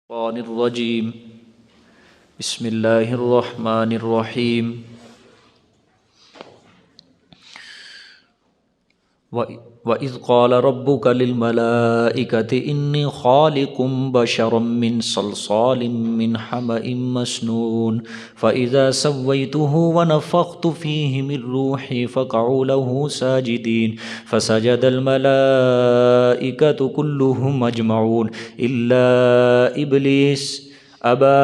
الشيطان الرجيم بسم الله الرحمن الرحيم وَإِذْ قَالَ رَبُّكَ لِلْمَلَائِكَةِ إِنِّي خَالِقٌ بَشَرًا مِّنْ صَلْصَالٍ مِّنْ حَمَإٍ مَّسْنُونٍ فَإِذَا سَوَّيْتُهُ وَنَفَخْتُ فِيهِ مِنْ رُوحِي فَقَعُوا لَهُ سَاجِدِينَ فَسَجَدَ الْمَلَائِكَةُ كُلُّهُمْ أَجْمَعُونَ إِلَّا إِبْلِيسَ أَبَى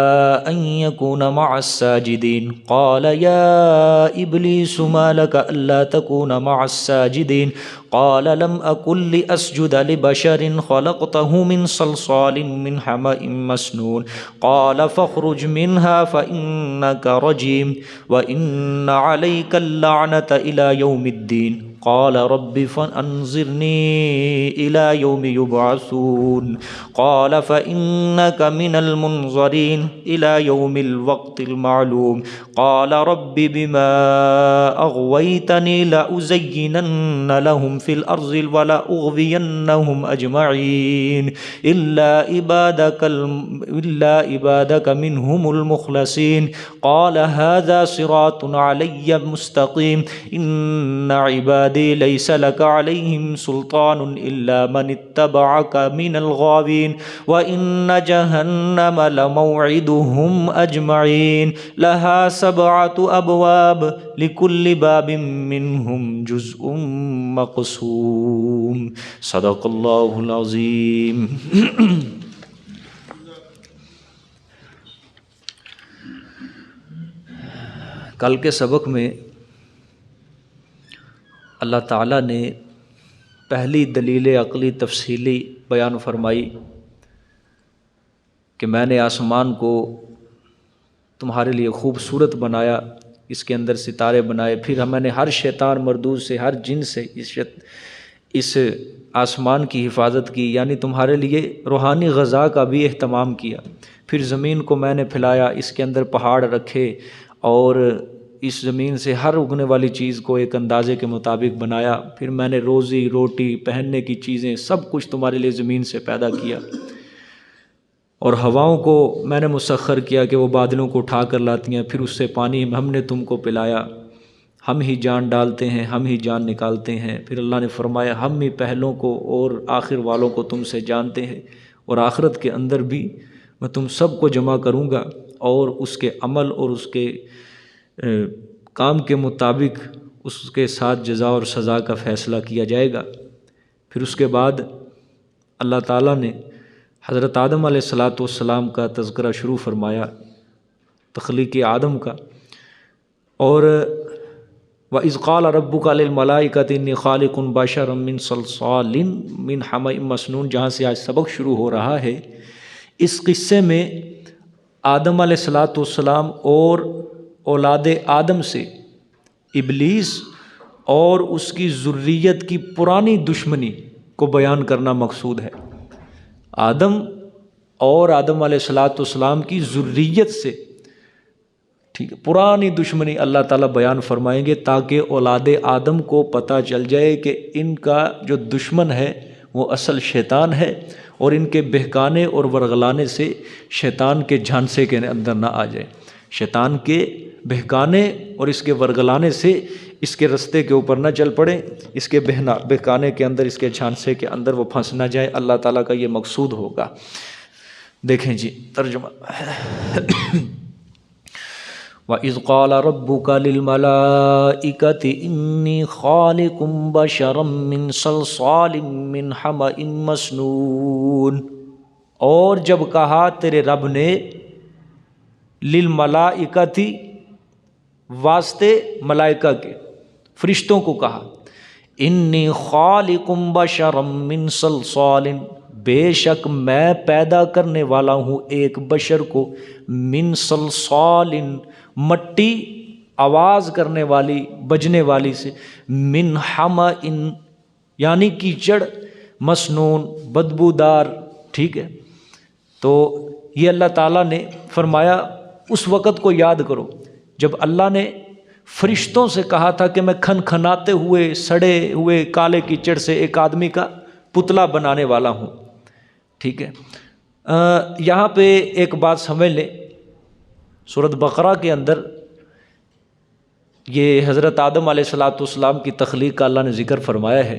أَن يَكُونَ مَعَ السَّاجِدِينَ قَالَ يَا إِبْلِيسُ مَا لَكَ أَلَّا تَكُونَ مَعَ السَّاجِدِينَ قال لم أكن لأسجد لبشر خلقته من صلصال من حمأ مسنون قال فاخرج منها فإنك رجيم وإن عليك اللعنة إلى يوم الدين قال رب فأنظرني إلى يوم يبعثون قال فإنك من المنظرين إلى يوم الوقت المعلوم قال رب بما أغويتني لأزينن لهم في الأرض ولأغوينهم أجمعين إلا عبادك منهم المخلصين قال هذا صراط علي مستقيم إن عبادي ليس لك عليهم سلطان إلا من اتبعك من الغاوين وإن جهنم لموعدهم أجمعين لها 7 أبواب لكل باب منهم جزء مقسوم صدق اللہ العظیم. کل کے سبق میں اللہ تعالیٰ نے پہلی دلیل عقلی تفصیلی بیان فرمائی کہ میں نے آسمان کو تمہارے لیے خوبصورت بنایا، اس کے اندر ستارے بنائے، پھر میں نے ہر شیطان مردود سے، ہر جن سے اس آسمان کی حفاظت کی، یعنی تمہارے لیے روحانی غذا کا بھی اہتمام کیا. پھر زمین کو میں نے پھیلایا، اس کے اندر پہاڑ رکھے اور اس زمین سے ہر اگنے والی چیز کو ایک اندازے کے مطابق بنایا. پھر میں نے روزی روٹی پہننے کی چیزیں سب کچھ تمہارے لیے زمین سے پیدا کیا، اور ہواؤں کو میں نے مسخر کیا کہ وہ بادلوں کو اٹھا کر لاتی ہیں، پھر اس سے پانی ہم نے تم کو پلایا. ہم ہی جان ڈالتے ہیں، ہم ہی جان نکالتے ہیں. پھر اللہ نے فرمایا ہم ہی پہلوں کو اور آخر والوں کو تم سے جانتے ہیں، اور آخرت کے اندر بھی میں تم سب کو جمع کروں گا، اور اس کے عمل اور اس کے کام کے مطابق اس کے ساتھ جزا اور سزا کا فیصلہ کیا جائے گا. پھر اس کے بعد اللہ تعالیٰ نے حضرت آدم علیہ السلام کا تذکرہ شروع فرمایا، تخلیق آدم کا. اور وَإِذْ قَالَ رَبُّكَ لِلْمَلَائِكَةِ إِنِّي خَالِقٌ بَشَرًا مِّن صَلْصَالٍ مِّنْ حَمَإٍ مَّسْنُونٍ، جہاں سے آج سبق شروع ہو رہا ہے. اس قصے میں آدم علیہ السلام اور اولاد آدم سے ابلیس اور اس کی ذریت کی پرانی دشمنی کو بیان کرنا مقصود ہے. آدم اور آدم علیہ السلام کی ذریت سے ٹھیک ہے پرانی دشمنی اللہ تعالیٰ بیان فرمائیں گے، تاکہ اولاد آدم کو پتہ چل جائے کہ ان کا جو دشمن ہے وہ اصل شیطان ہے، اور ان کے بہکانے اور ورغلانے سے شیطان کے جھانسے کے اندر نہ آ جائے. شیطان کے بہکانے اور اس کے ورغلانے سے اس کے رستے کے اوپر نہ چل پڑے، اس کے بہکانے کے اندر، اس کے جھانسے کے اندر وہ پھنس نہ جائے. اللہ تعالیٰ کا یہ مقصود ہوگا. دیکھیں جی ترجمہ. وَإِذْ قَالَ رَبُّكَ لِلْمَلَائِكَةِ إِنِّي خَالِقٌ بَشَرًا مِّن صَلْصَالٍ مِّنْ حَمَإٍ مَّسْنُونٍ، اور جب کہا تیرے رب نے للملائکتی واسطے ملائکہ کے فرشتوں کو کہا، انی خالق بشرا من صلصال، بے شک میں پیدا کرنے والا ہوں ایک بشر کو، من صلصال مٹی آواز کرنے والی بجنے والی سے، من حمأ یعنی کیچڑ، مسنون بدبودار. ٹھیک ہے، تو یہ اللہ تعالیٰ نے فرمایا اس وقت کو یاد کرو جب اللہ نے فرشتوں سے کہا تھا کہ میں کھنکھناتے ہوئے سڑے ہوئے کالے کیچڑ سے ایک آدمی کا پتلا بنانے والا ہوں. ٹھیک ہے، یہاں پہ ایک بات سمجھ لیں، سورۃ بقرہ کے اندر یہ حضرت آدم علیہ السلام کی تخلیق کا اللہ نے ذکر فرمایا ہے،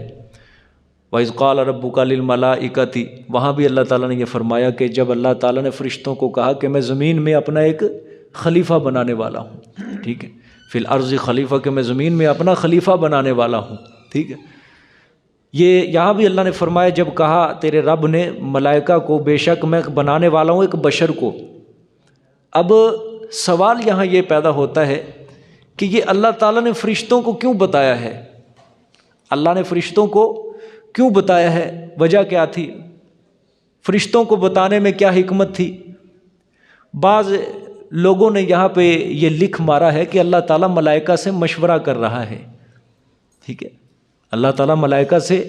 وَإِذْ قَالَ رَبُّكَ لِلْمَلَائِكَةِ، وہاں بھی اللہ تعالیٰ نے یہ فرمایا کہ جب اللہ تعالیٰ نے فرشتوں کو کہا کہ میں زمین میں اپنا ایک خلیفہ بنانے والا ہوں، ٹھیک ہے، فی الارض خلیفہ، کہ میں زمین میں اپنا خلیفہ بنانے والا ہوں، ٹھیک ہے، یہ یہاں بھی اللہ نے فرمایا جب کہا تیرے رب نے ملائکہ کو بے شک میں بنانے والا ہوں ایک بشر کو۔ اب سوال یہاں یہ پیدا ہوتا ہے کہ یہ اللہ تعالیٰ نے فرشتوں کو کیوں بتایا ہے؟ اللہ نے فرشتوں کو کیوں بتایا ہے؟ وجہ کیا تھی؟ فرشتوں کو بتانے میں کیا حکمت تھی؟ بعض لوگوں نے یہاں پہ یہ لکھ مارا ہے کہ اللہ تعالیٰ ملائکہ سے مشورہ کر رہا ہے، ٹھیک ہے، اللہ تعالیٰ ملائکہ سے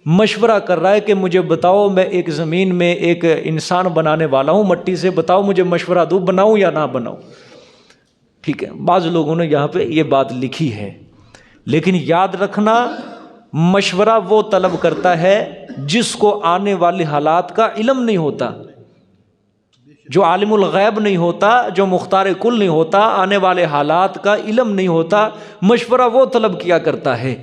مشورہ کر رہا ہے کہ مجھے بتاؤ، میں ایک زمین میں ایک انسان بنانے والا ہوں مٹی سے، بتاؤ مجھے مشورہ دو، بناؤں یا نہ بناؤں، ٹھیک ہے۔ بعض لوگوں نے یہاں پہ یہ بات لکھی ہے، لیکن یاد رکھنا مشورہ وہ طلب کرتا ہے جس کو آنے والے حالات کا علم نہیں ہوتا، جو عالم الغیب نہیں ہوتا، جو مختار کل نہیں ہوتا، آنے والے حالات کا علم نہیں ہوتا، مشورہ وہ طلب کیا کرتا ہے،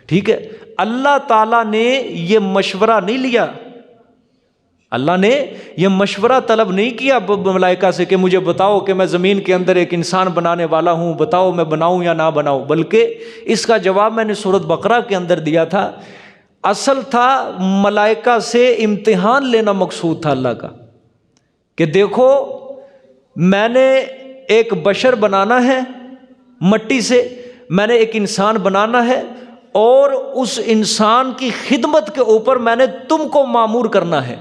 ٹھیک ہے۔ اللہ تعالیٰ نے یہ مشورہ نہیں لیا، اللہ نے یہ مشورہ طلب نہیں کیا ملائکہ سے کہ مجھے بتاؤ کہ میں زمین کے اندر ایک انسان بنانے والا ہوں، بتاؤ میں بناؤں یا نہ بناؤں، بلکہ اس کا جواب میں نے سورۃ بقرہ کے اندر دیا تھا۔ اصل تھا ملائکہ سے امتحان لینا مقصود تھا اللہ کا، کہ دیکھو میں نے ایک بشر بنانا ہے مٹی سے، میں نے ایک انسان بنانا ہے، اور اس انسان کی خدمت کے اوپر میں نے تم کو مامور کرنا ہے،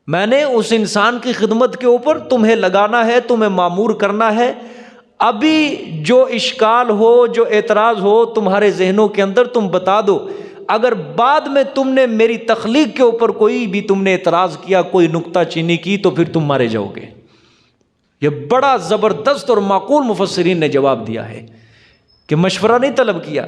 میں نے اس انسان کی خدمت کے اوپر تمہیں لگانا ہے، تمہیں مامور کرنا ہے۔ ابھی جو اشکال ہو، جو اعتراض ہو تمہارے ذہنوں کے اندر تم بتا دو، اگر بعد میں تم نے میری تخلیق کے اوپر کوئی بھی تم نے اعتراض کیا، کوئی نکتہ چینی کی، تو پھر تم مارے جاؤ گے۔ یہ بڑا زبردست اور معقول مفسرین نے جواب دیا ہے کہ مشورہ نہیں طلب کیا،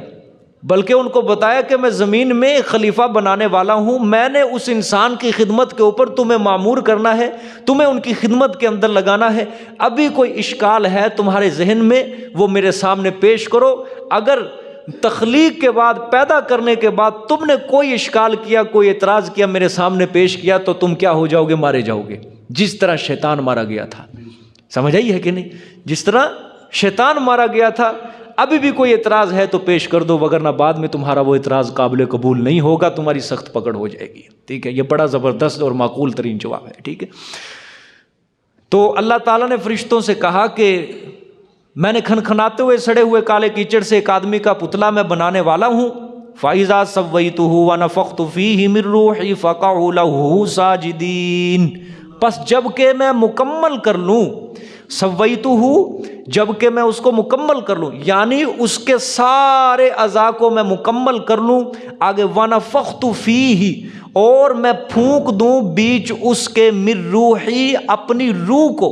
بلکہ ان کو بتایا کہ میں زمین میں خلیفہ بنانے والا ہوں، میں نے اس انسان کی خدمت کے اوپر تمہیں مامور کرنا ہے، تمہیں ان کی خدمت کے اندر لگانا ہے۔ ابھی کوئی اشکال ہے تمہارے ذہن میں، وہ میرے سامنے پیش کرو۔ اگر تخلیق کے بعد، پیدا کرنے کے بعد تم نے کوئی اشکال کیا، کوئی اعتراض کیا، میرے سامنے پیش کیا، تو تم کیا ہو جاؤ گے؟ مارے جاؤ گے، جس طرح شیطان مارا گیا تھا۔ سمجھ آئی ہے کہ نہیں؟ جس طرح شیطان مارا گیا تھا۔ ابھی بھی کوئی اعتراض ہے تو پیش کر دو، وگرنہ بعد میں تمہارا وہ اعتراض قابل قبول نہیں ہوگا، تمہاری سخت پکڑ ہو جائے گی، ٹھیک ہے۔ یہ بڑا زبردست اور معقول ترین جواب ہے، ٹھیک ہے۔ تو اللہ تعالیٰ نے فرشتوں سے کہا کہ میں نے کھنکھناتے ہوئے سڑے ہوئے کالے کیچڑ سے ایک آدمی کا پتلا میں بنانے والا ہوں۔ فَإِذَا سَوَّيْتُهُ وَنَفَخْتُ فِيهِ مِن رُّوحِي فَقَعُوا لَهُ سَاجِدِينَ، پس جب کہ میں مکمل کر لوں، سویتہ، جب کہ میں اس کو مکمل کر لوں، یعنی اس کے سارے اعضاء کو میں مکمل کر لوں۔ آگے وَنَفَخْتُ فِيهِ، اور میں پھونک دوں بیچ اس کے مِن رُّوحِی، اپنی روح کو،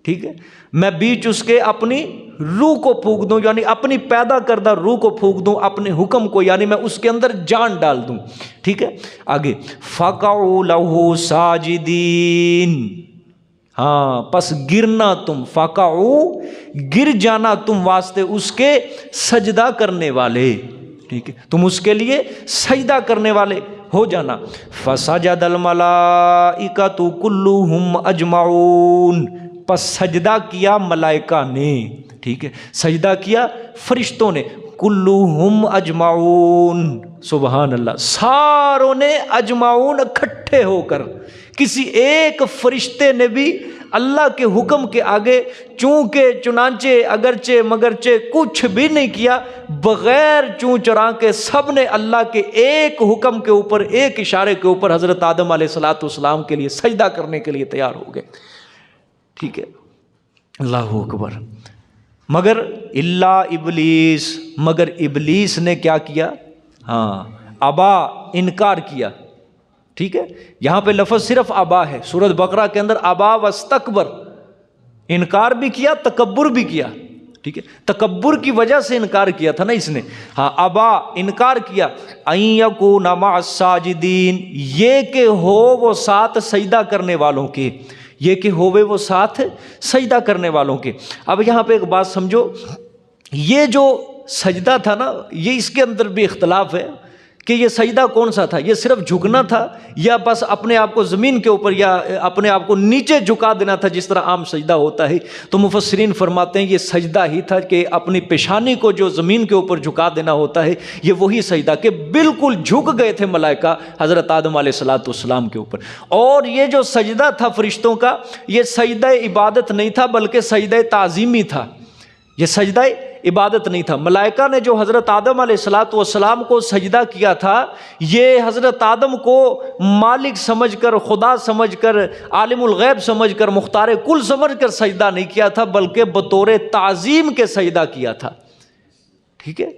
ٹھیک ہے، میں بیچ اس کے اپنی روح کو پھونک دوں، یعنی اپنی پیدا کردہ روح کو پھونک دوں، اپنے حکم کو، یعنی میں اس کے اندر جان ڈال دوں، ٹھیک ہے۔ آگے فَقَعُوا لَهُ سَاجِدِينَ، ہاں پس گرنا تم، فَقَعُوا، گر جانا تم واسطے اس کے سجدہ کرنے والے، ٹھیک ہے، تم اس کے لیے سجدہ کرنے والے ہو جانا۔ فَسَجَدَ الْمَلَائِكَةُ كُلُّهُمْ أَجْمَعُونَ، پس سجدہ کیا ملائکہ نے، ٹھیک ہے، سجدہ کیا فرشتوں نے، کلہم اجمعون، سبحان اللہ، ساروں نے، اجمعون اکٹھے ہو کر، کسی ایک فرشتے نے بھی اللہ کے حکم کے آگے چونکہ چنانچہ اگرچہ مگرچہ کچھ بھی نہیں کیا، بغیر چون چرا کے سب نے اللہ کے ایک حکم کے اوپر، ایک اشارے کے اوپر حضرت آدم علیہ السلام کے لیے سجدہ کرنے کے لیے تیار ہو گئے، ٹھیک ہے، اللہ اکبر۔ مگر اللہ ابلیس، مگر ابلیس نے کیا کیا؟ ہاں، ابا، انکار کیا، ٹھیک ہے۔ یہاں پہ لفظ صرف ابا ہے، سورۃ بقرہ کے اندر ابا واستکبر، انکار بھی کیا، تکبر بھی کیا، ٹھیک ہے، تکبر کی وجہ سے انکار کیا تھا نا اس نے. ہاں ابا، انکار کیا. ان یکون مع الساجدین، یہ کہ ہو وہ ساتھ سجدہ کرنے والوں کے، یہ کہ ہوئے وہ ساتھ سجدہ کرنے والوں کے. اب یہاں پہ ایک بات سمجھو، یہ جو سجدہ تھا نا، یہ اس کے اندر بھی اختلاف ہے کہ یہ سجدہ کون سا تھا. یہ صرف جھکنا تھا یا بس اپنے آپ کو زمین کے اوپر یا اپنے آپ کو نیچے جھکا دینا تھا جس طرح عام سجدہ ہوتا ہے. تو مفسرین فرماتے ہیں یہ سجدہ ہی تھا کہ اپنی پیشانی کو جو زمین کے اوپر جھکا دینا ہوتا ہے، یہ وہی سجدہ کہ بالکل جھک گئے تھے ملائکہ حضرت آدم علیہ السلام کے اوپر. اور یہ جو سجدہ تھا فرشتوں کا، یہ سجدہ عبادت نہیں تھا بلکہ سجدہ تعظیمی تھا. یہ سجدہ عبادت نہیں تھا. ملائکہ نے جو حضرت آدم علیہ السلام کو سجدہ کیا تھا، یہ حضرت آدم کو مالک سمجھ کر، خدا سمجھ کر، عالم الغیب سمجھ کر، مختار کل سمجھ کر سجدہ نہیں کیا تھا بلکہ بطور تعظیم کے سجدہ کیا تھا. ٹھیک ہے،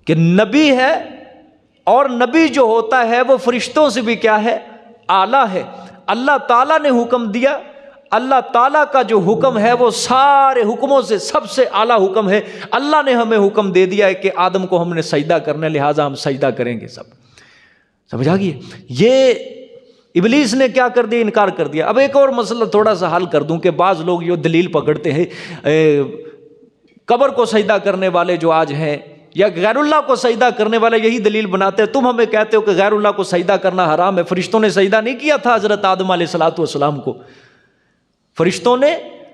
کہ نبی ہے اور نبی جو ہوتا ہے وہ فرشتوں سے بھی کیا ہے؟ اعلیٰ ہے. اللہ تعالیٰ نے حکم دیا، اللہ تعالیٰ کا جو حکم ہے وہ سارے حکموں سے سب سے اعلیٰ حکم ہے. اللہ نے ہمیں حکم دے دیا ہے کہ آدم کو ہم نے سجدہ کرنا ہے، لہٰذا ہم سجدہ کریں گے. سب سمجھ آ گئی؟ یہ ابلیس نے کیا کر دیا؟ انکار کر دیا. اب ایک اور مسئلہ تھوڑا سا حل کر دوں کہ بعض لوگ یہ دلیل پکڑتے ہیں، قبر کو سجدہ کرنے والے جو آج ہیں یا غیر اللہ کو سجدہ کرنے والے یہی دلیل بناتے ہیں. تم ہمیں کہتے ہو کہ غیر اللہ کو سجدہ کرنا حرام ہے. فرشتوں نے سجدہ نہیں کیا تھا حضرت آدم علیہ السلام کو. فرشتوں نے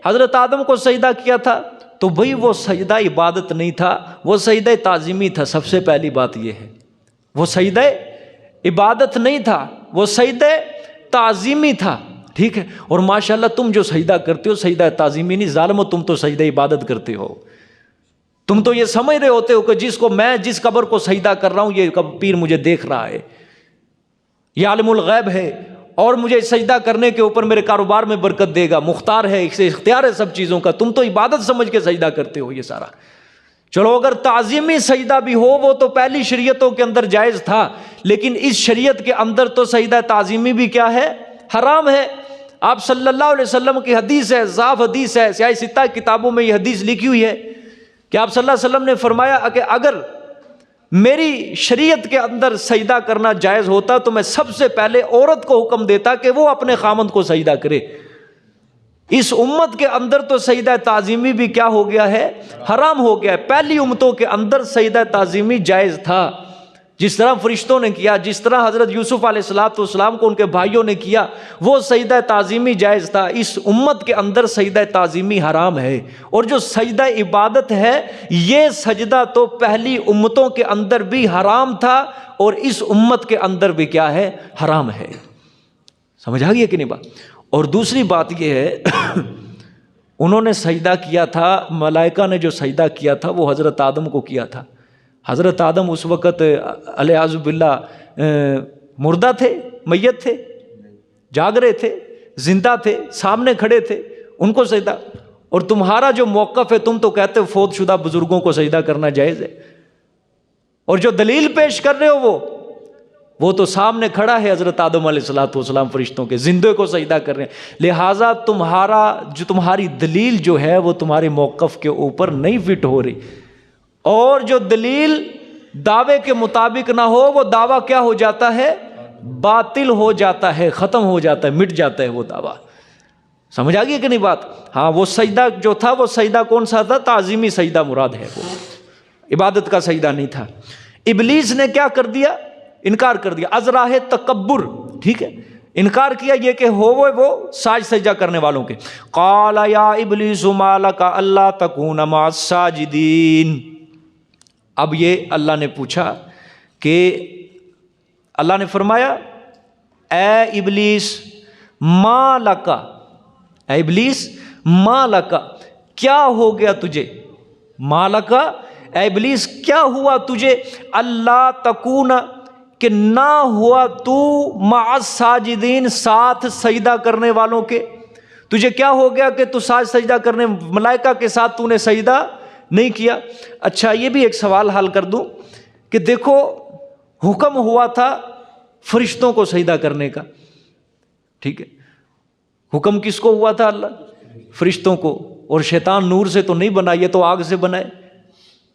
حضرت آدم کو سجدہ کیا تھا تو بھئی وہ سجدہ عبادت نہیں تھا، وہ سجدہ تعظیمی تھا. سب سے پہلی بات یہ ہے، وہ سجدہ عبادت نہیں تھا، وہ سجدہ تعظیمی تھا. ٹھیک ہے، اور ماشاءاللہ تم جو سجدہ کرتے ہو سجدہ تعظیمی نہیں، ظالمو تم تو سجدہ عبادت کرتے ہو. تم تو یہ سمجھ رہے ہوتے ہو کہ جس قبر کو سجدہ کر رہا ہوں یہ پیر مجھے دیکھ رہا ہے، یہ عالم الغیب ہے اور مجھے سجدہ کرنے کے اوپر میرے کاروبار میں برکت دے گا، مختار ہے، اسے اختیار ہے سب چیزوں کا. تم تو عبادت سمجھ کے سجدہ کرتے ہو یہ سارا. چلو اگر تعظیمی سجدہ بھی ہو وہ تو پہلی شریعتوں کے اندر جائز تھا، لیکن اس شریعت کے اندر تو سجدہ تعظیمی بھی کیا ہے؟ حرام ہے. آپ صلی اللہ علیہ وسلم کی حدیث ہے، صاف حدیث ہے، سیاہ ستہ کتابوں میں یہ حدیث لکھی ہوئی ہے کہ آپ صلی اللہ علیہ وسلم نے فرمایا کہ اگر میری شریعت کے اندر سجدہ کرنا جائز ہوتا تو میں سب سے پہلے عورت کو حکم دیتا کہ وہ اپنے خامند کو سجدہ کرے. اس امت کے اندر تو سجدہ تعظیمی بھی کیا ہو گیا ہے؟ حرام ہو گیا ہے. پہلی امتوں کے اندر سجدہ تعظیمی جائز تھا، جس طرح فرشتوں نے کیا، جس طرح حضرت یوسف علیہ السلام کو ان کے بھائیوں نے کیا، وہ سجدہ تعظیمی جائز تھا. اس امت کے اندر سجدہ تعظیمی حرام ہے. اور جو سجدہ عبادت ہے یہ سجدہ تو پہلی امتوں کے اندر بھی حرام تھا اور اس امت کے اندر بھی کیا ہے؟ حرام ہے. سمجھ آ گئی ہے کہ نہیں بات؟ اور دوسری بات یہ ہے انہوں نے سجدہ کیا تھا، ملائکہ نے جو سجدہ کیا تھا وہ حضرت آدم کو کیا تھا. حضرت آدم اس وقت علیہ باللہ مردہ تھے، میت تھے، جاگ رہے تھے، زندہ تھے، سامنے کھڑے تھے، ان کو سجدہ. اور تمہارا جو موقف ہے تم تو کہتے ہو فوت شدہ بزرگوں کو سجدہ کرنا جائز ہے، اور جو دلیل پیش کر رہے ہو وہ تو سامنے کھڑا ہے حضرت آدم علیہ السلام فرشتوں کے، زندے کو سجدہ کر رہے ہیں. لہٰذا تمہاری دلیل جو ہے وہ تمہارے موقف کے اوپر نہیں فٹ ہو رہی. اور جو دلیل دعوے کے مطابق نہ ہو وہ دعویٰ کیا ہو جاتا ہے؟ باطل ہو جاتا ہے، ختم ہو جاتا ہے، مٹ جاتا ہے وہ دعویٰ. سمجھ آ گئی کہ نہیں بات؟ ہاں وہ سجدہ جو تھا وہ سجدہ کون سا تھا؟ تعظیمی سجدہ مراد ہے، وہ عبادت کا سجدہ نہیں تھا. ابلیس نے کیا کر دیا؟ انکار کر دیا از راہ تکبر. ٹھیک ہے، انکار کیا یہ کہ وہ ساج سجدہ کرنے والوں کے. قال یا ابلیس ما لک الا تکون مع الساجدین. اب یہ اللہ نے پوچھا کہ اللہ نے فرمایا اے ابلیس ما لکا، اے ابلیس ما لکا، کیا ہو گیا تجھے؟ ما لکا، اے ابلیس کیا ہوا تجھے؟ اللہ تکون، کہ نہ ہوا تو مع الساجدین، ساتھ سجدہ کرنے والوں کے. تجھے کیا ہو گیا کہ تو ساتھ سجدہ کرنے ملائکہ کے ساتھ تو نے سجدہ نہیں کیا؟ اچھا یہ بھی ایک سوال حل کر دوں کہ دیکھو حکم ہوا تھا فرشتوں کو سجدہ کرنے کا. ٹھیک ہے، حکم کس کو ہوا تھا؟ اللہ، فرشتوں کو. اور شیطان نور سے تو نہیں بنا، یہ تو آگ سے بنا ہے،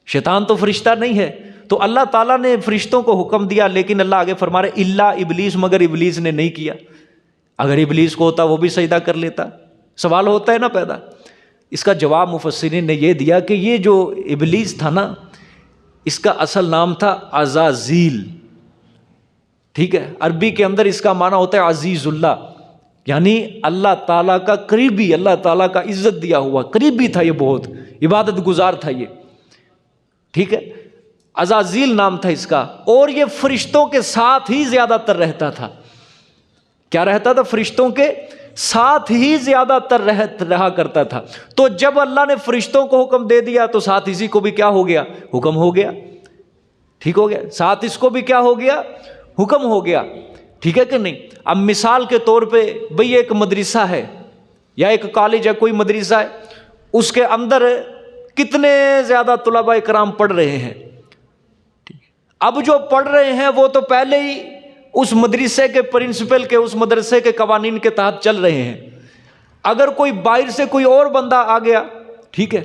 شیطان تو فرشتہ نہیں ہے۔ تو اللہ تعالیٰ نے فرشتوں کو حکم دیا، لیکن اللہ آگے فرما رہے الا ابلیس، مگر ابلیس نے نہیں کیا۔ اگر ابلیس کو ہوتا وہ بھی سجدہ کر لیتا۔ سوال ہوتا ہے نا پیدا۔ اس کا جواب مفسرین نے یہ دیا کہ یہ جو ابلیس تھا نا، اس کا اصل نام تھا عزازیل، ٹھیک ہے؟ عربی کے اندر اس کا معنی ہوتا ہے عزیز اللہ، یعنی اللہ تعالیٰ کا قریبی، اللہ تعالیٰ کا عزت دیا ہوا قریبی تھا، یہ بہت عبادت گزار تھا یہ، ٹھیک ہے؟ عزازیل نام تھا اس کا، اور یہ فرشتوں کے ساتھ ہی زیادہ تر رہتا تھا۔ کیا رہتا تھا؟ فرشتوں کے ساتھ ہی زیادہ تر رہا کرتا تھا۔ تو جب اللہ نے فرشتوں کو حکم دے دیا تو ساتھ اسی کو بھی کیا ہو گیا؟ حکم ہو گیا، ٹھیک ہو گیا؟ ساتھ اس کو بھی کیا ہو گیا؟ حکم ہو گیا، ٹھیک ہے کہ نہیں؟ اب مثال کے طور پہ بھئی ایک مدرسہ ہے یا ایک کالج ہے، کوئی مدرسہ ہے، اس کے اندر کتنے زیادہ طلباء کرام پڑھ رہے ہیں، اب جو پڑھ رہے ہیں وہ تو پہلے ہی اس مدرسے کے پرنسپل کے، اس مدرسے کے قوانین کے تحت چل رہے ہیں۔ اگر کوئی باہر سے کوئی اور بندہ آ گیا، ٹھیک ہے،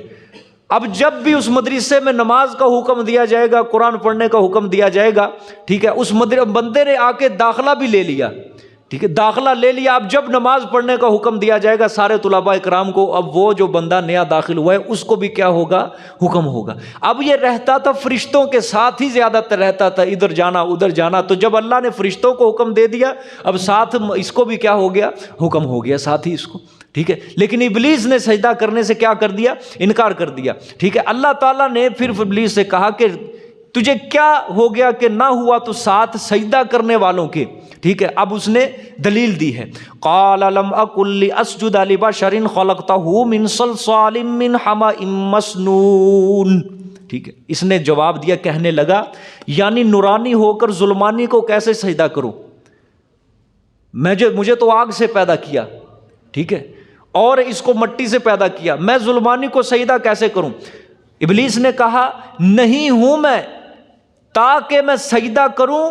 اب جب بھی اس مدرسے میں نماز کا حکم دیا جائے گا، قرآن پڑھنے کا حکم دیا جائے گا، ٹھیک ہے، اس بندے نے آ کے داخلہ بھی لے لیا، ٹھیک ہے، داخلہ لے لیا، اب جب نماز پڑھنے کا حکم دیا جائے گا سارے طلباء کرام کو، اب وہ جو بندہ نیا داخل ہوا ہے اس کو بھی کیا ہوگا؟ حکم ہوگا۔ اب یہ رہتا تھا فرشتوں کے ساتھ ہی زیادہ تر رہتا تھا، ادھر جانا ادھر جانا، تو جب اللہ نے فرشتوں کو حکم دے دیا اب ساتھ اس کو بھی کیا ہو گیا؟ حکم ہو گیا ساتھ ہی اس کو، ٹھیک ہے۔ لیکن ابلیس نے سجدہ کرنے سے کیا کر دیا؟ انکار کر دیا، ٹھیک ہے۔ اللہ تعالیٰ نے پھر ابلیس سے کہا کہ تجھے کیا ہو گیا کہ نہ ہوا تو ساتھ سجدہ کرنے والوں کے، ٹھیک ہے۔ اب اس نے دلیل دی ہے، قال لم اکن لاسجد لبشر خلقته من صلصال من حمأ مسنون، ٹھیک ہے۔ اس نے جواب دیا، کہنے لگا یعنی نورانی ہو کر ظلمانی کو کیسے سجدہ کروں؟ مجھے تو آگ سے پیدا کیا، ٹھیک ہے، اور اس کو مٹی سے پیدا کیا، میں ظلمانی کو سجدہ کیسے کروں؟ ابلیس نے کہا نہیں ہوں میں تاکہ میں سجدہ کروں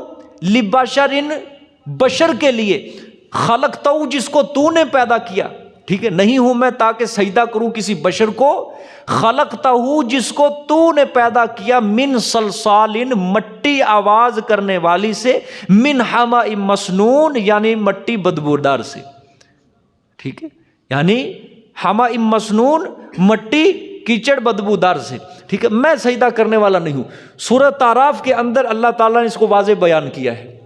لبشر، بشر کے لیے، خلقتہ جس کو تو نے پیدا کیا، ٹھیک ہے، نہیں ہوں میں تاکہ سجدہ کروں کسی بشر کو، خلقتہ جس کو تو نے پیدا کیا، من صلصال مٹی آواز کرنے والی سے، من حمأ مسنون یعنی مٹی بدبودار سے، ٹھیک ہے، یعنی حمأ مسنون مٹی کیچڑ بدبودار سے، ٹھیک ہے، میں سجدہ کرنے والا نہیں ہوں۔ سورۃ اعراف کے اندر اللہ تعالیٰ نے اس کو واضح بیان کیا ہے،